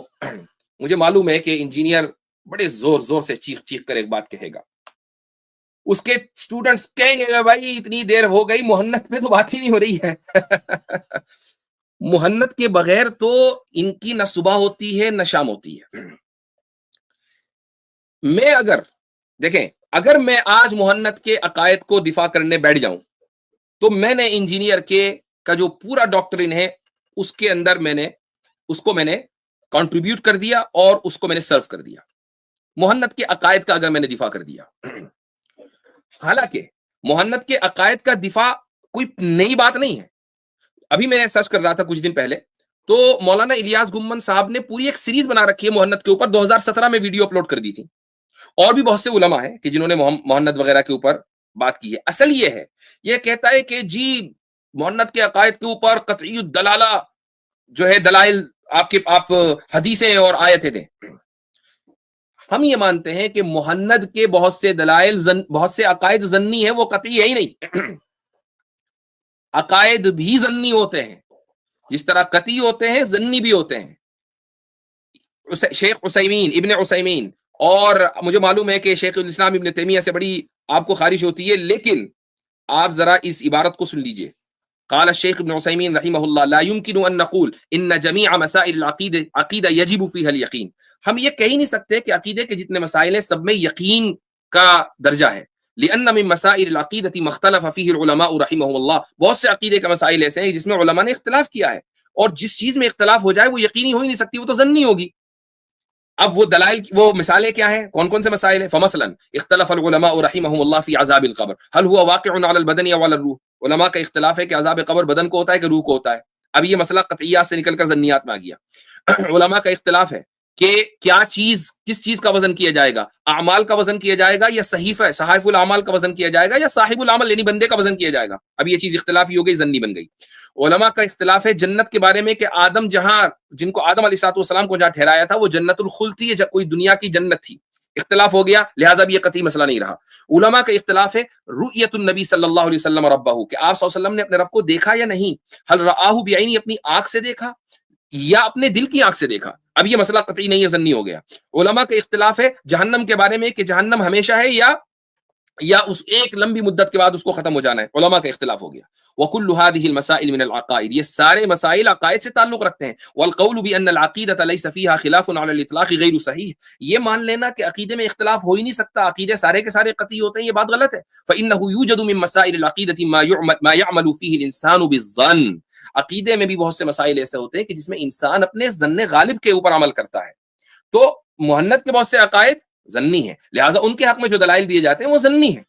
مجھے معلوم ہے کہ انجینئر بڑے زور زور سے چیخ چیخ کر ایک بات کہے گا، اس کے اسٹوڈنٹس کہیں گے بھائی اتنی دیر ہو گئی محنت پہ تو بات ہی نہیں ہو رہی ہے. محنت کے بغیر تو ان کی نہ صبح ہوتی ہے نہ شام ہوتی ہے. اگر میں آج محنت کے عقائد کو دفاع کرنے بیٹھ جاؤں تو میں نے انجینئر کا جو پورا ڈاکٹرین ہے اس کے اندر میں نے کنٹریبیوٹ کر دیا اور اس کو میں نے سرو کر دیا. محنت کے عقائد کا اگر میں نے دفاع کر دیا، حالانکہ محنت کے عقائد کا دفاع کوئی نئی بات نہیں ہے. ابھی میں نے سرچ کر رہا تھا کچھ دن پہلے، تو مولانا الیاس گمن صاحب نے پوری ایک سیریز بنا رکھی ہے محنت کے اوپر، 2017 میں ویڈیو اپلوڈ کر دی تھی. اور بھی بہت سے علماء ہیں کہ جنہوں نے محنت وغیرہ کے اوپر بات کی ہے. اصل یہ کہتا ہے کہ جی محنت کے عقائد کے اوپر قطعی الدلالہ جو ہے، دلائل آپ حدیثیں اور آیتیں دیں. ہم یہ مانتے ہیں کہ محنت کے بہت سے دلائل، بہت سے عقائد ظنی ہیں، وہ قطعی ہے ہی نہیں. عقائد بھی ظنی ہوتے ہیں، جس طرح قطعی ہوتے ہیں ظنی بھی ہوتے ہیں. شیخ ابن عثیمین اور مجھے معلوم ہے کہ شیخ الاسلام ابن تیمیہ سے بڑی آپ کو خارش ہوتی ہے، لیکن آپ ذرا اس عبارت کو سن لیجئے. قال الشيخ ابن عثيمين رحمه الله لا يمكن ان نقول ان جميع مسائل العقیدہ يجب فيها اليقين. ہم یہ کہہ نہیں سکتے کہ عقیدے کے جتنے مسائل ہیں سب میں یقین کا درجہ ہے. لان من مسائل العقیدہ ما اختلف فيه العلماء رحمهم الله، بہت سے عقیدے کے مسائل ایسے ہیں جس میں علماء نے اختلاف کیا ہے، اور جس چیز میں اختلاف ہو جائے وہ یقینی ہو ہی نہیں سکتی، وہ تو ظنی ہوگی. اب وہ دلائل، وہ مثالیں کیا ہیں، کون کون سے مسائل ہیں؟ فمثلا اختلف العلماء رحمهم الله في عذاب القبر هل هو واقع على البدن او على الروح. علماء کا اختلاف ہے کہ عذاب قبر بدن کو ہوتا ہے کہ روح کو ہوتا ہے. اب یہ مسئلہ قطعیات سے نکل کر ظنیات میں آ گیا. علماء کا اختلاف ہے کہ کس چیز کا وزن کیا جائے گا، اعمال کا وزن کیا جائے گا یا صحائف الاعمال کا وزن کیا جائے گا یا صاحب العمل یعنی بندے کا وزن کیا جائے گا. اب یہ چیز اختلافی ہو گئی، ظنی بن گئی. علماء کا اختلاف ہے جنت کے بارے میں کہ جن کو آدم علیہ السلام کو جہاں ٹھہرایا تھا وہ جنت الخلد تھی یا کوئی دنیا کی جنت تھی. اختلاف ہو گیا، لہٰذا بھی یہ قطعی مسئلہ نہیں رہا. علماء کا اختلاف ہے رؤیت النبی صلی اللہ علیہ وسلم ربہ، کہ آپ صلی اللہ علیہ وسلم نے اپنے رب کو دیکھا یا نہیں. حل رآہ بعینی، اپنی آنکھ سے دیکھا یا اپنے دل کی آنکھ سے دیکھا. اب یہ مسئلہ قطعی نہیں ہے، ظنی ہو گیا. علماء کا اختلاف ہے جہنم کے بارے میں کہ جہنم ہمیشہ ہے یا یا اس ایک لمبی مدت کے بعد اس کو ختم ہو جانا ہے، علماء کا اختلاف ہو گیا۔ وَكُلُّ هَذِهِ الْمَسَائِلِ مِنَ الْعَقَائِدِ، یہ سارے مسائل عقائد سے تعلق رکھتے ہیں۔ وَالْقَوْلُ بِأَنَّ الْعَقِيدَةَ لَيْسَ فِيهَا خِلَافٌ عَلَى الْإِطْلَاقِ غَيْرُ صحیح، یہ مان لینا کہ عقیدے میں اختلاف ہو ہی نہیں سکتا، عقیدے سارے کے سارے قطعی ہوتے ہیں، یہ بات غلط ہے۔ فَإِنَّهُ يُوجَدُ مِن مَسَائِلِ الْعَقِيدَةِ مَا يَعْمَلُ فِيهِ الْإِنسَانُ بِالظَّنِّ، عقیدے میں بھی بہت سے مسائل ایسے ہوتے ہیں کہ جس میں انسان اپنے ظن غالب کے اوپر عمل کرتا ہے۔ تو محنت کے بہت سے عقائد ظنی ہیں، لہٰذا ان کے حق میں جو دلائل دیے جاتے ہیں وہ ظنی ہیں،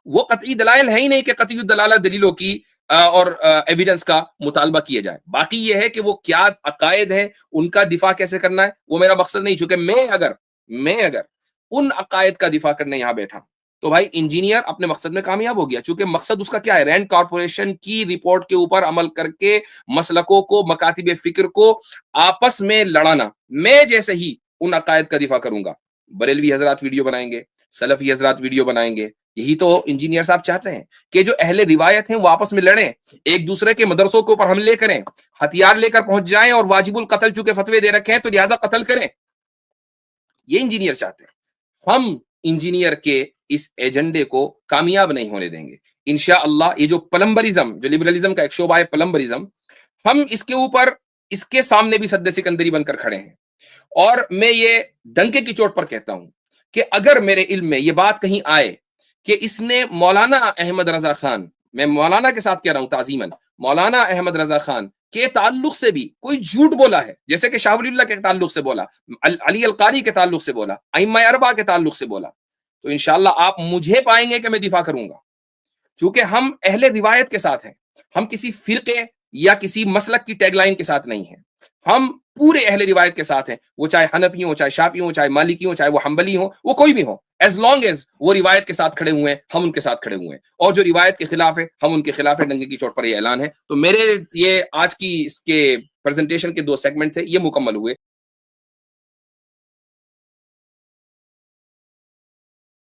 وہ قطعی دلائل ہے ہی نہیں کہ قطعی الدلالہ دلیلوں کی اور ایویڈنس کا مطالبہ کیا جائے۔ باقی یہ ہے کہ وہ کیا عقائد ہیں، ان کا دفاع کیسے کرنا ہے، وہ میرا مقصد نہیں، چونکہ میں اگر ان عقائد کا دفاع کرنے یہاں بیٹھا تو بھائی انجینئر اپنے مقصد میں کامیاب ہو گیا، چونکہ مقصد اس کا کیا ہے، رینڈ کارپوریشن کی رپورٹ کے اوپر عمل کر کے مسلکوں کو، مکاتب فکر کو آپس میں لڑانا۔ میں جیسے ہی ان عقائد کا دفاع کروں گا، بریلوی حضرات ویڈیو بنائیں گے، سلفی حضرات ویڈیو بنائیں گے، یہی تو انجینئر صاحب چاہتے ہیں کہ جو اہل روایت ہیں وہ آپس میں لڑیں، ایک دوسرے کے مدرسوں کے اوپر حملے کریں، ہتھیار لے کر پہنچ جائیں اور واجب القتل چونکہ فتوے دے رکھے ہیں تو لہٰذا قتل کریں، یہ انجینئر چاہتے ہیں۔ ہم انجینئر کے اس ایجنڈے کو کامیاب نہیں ہونے دیں گے انشاءاللہ۔ یہ جو پلمبرزم، جو لبرلزم کا ایک شعبہ ہے پلمبرزم، ہم اس کے اوپر، اس کے سامنے بھی سد سکندری بن کر کھڑے ہیں، اور میں یہ ڈنکے کی چوٹ پر کہتا ہوں کہ اگر میرے علم میں یہ بات کہیں آئے کہ اس نے مولانا احمد رضا خان، میں مولانا کے ساتھ کہہ رہا ہوں تعظیماً، مولانا احمد رضا خان کے تعلق سے بھی کوئی جھوٹ بولا ہے، جیسے کہ شاہ ولی اللہ کے تعلق سے بولا، علی القاری کے تعلق سے بولا، ائمہ اربعہ کے تعلق سے بولا، تو انشاءاللہ آپ مجھے پائیں گے کہ میں دفاع کروں گا، چونکہ ہم اہل روایت کے ساتھ ہیں، ہم کسی فرقے یا کسی مسلک کی ٹیگ لائن کے ساتھ نہیں ہیں، ہم پورے اہل روایت کے ساتھ ہیں، وہ چاہے حنفی ہوں، چاہے شافعی ہوں، چاہے مالکی ہوں، چاہے وہ حنبلی ہوں، وہ کوئی بھی ہوں، ایز لانگ ایز وہ روایت کے ساتھ کھڑے ہوئے ہیں، ہم ان کے ساتھ کھڑے ہوئے ہیں، اور جو روایت کے خلاف ہے ہم ان کے خلاف ہے، ڈنگے کی چوٹ پر یہ اعلان ہے۔ تو میرے یہ آج کی اس کے پریزنٹیشن کے 2 سیگمنٹ تھے، یہ مکمل ہوئے۔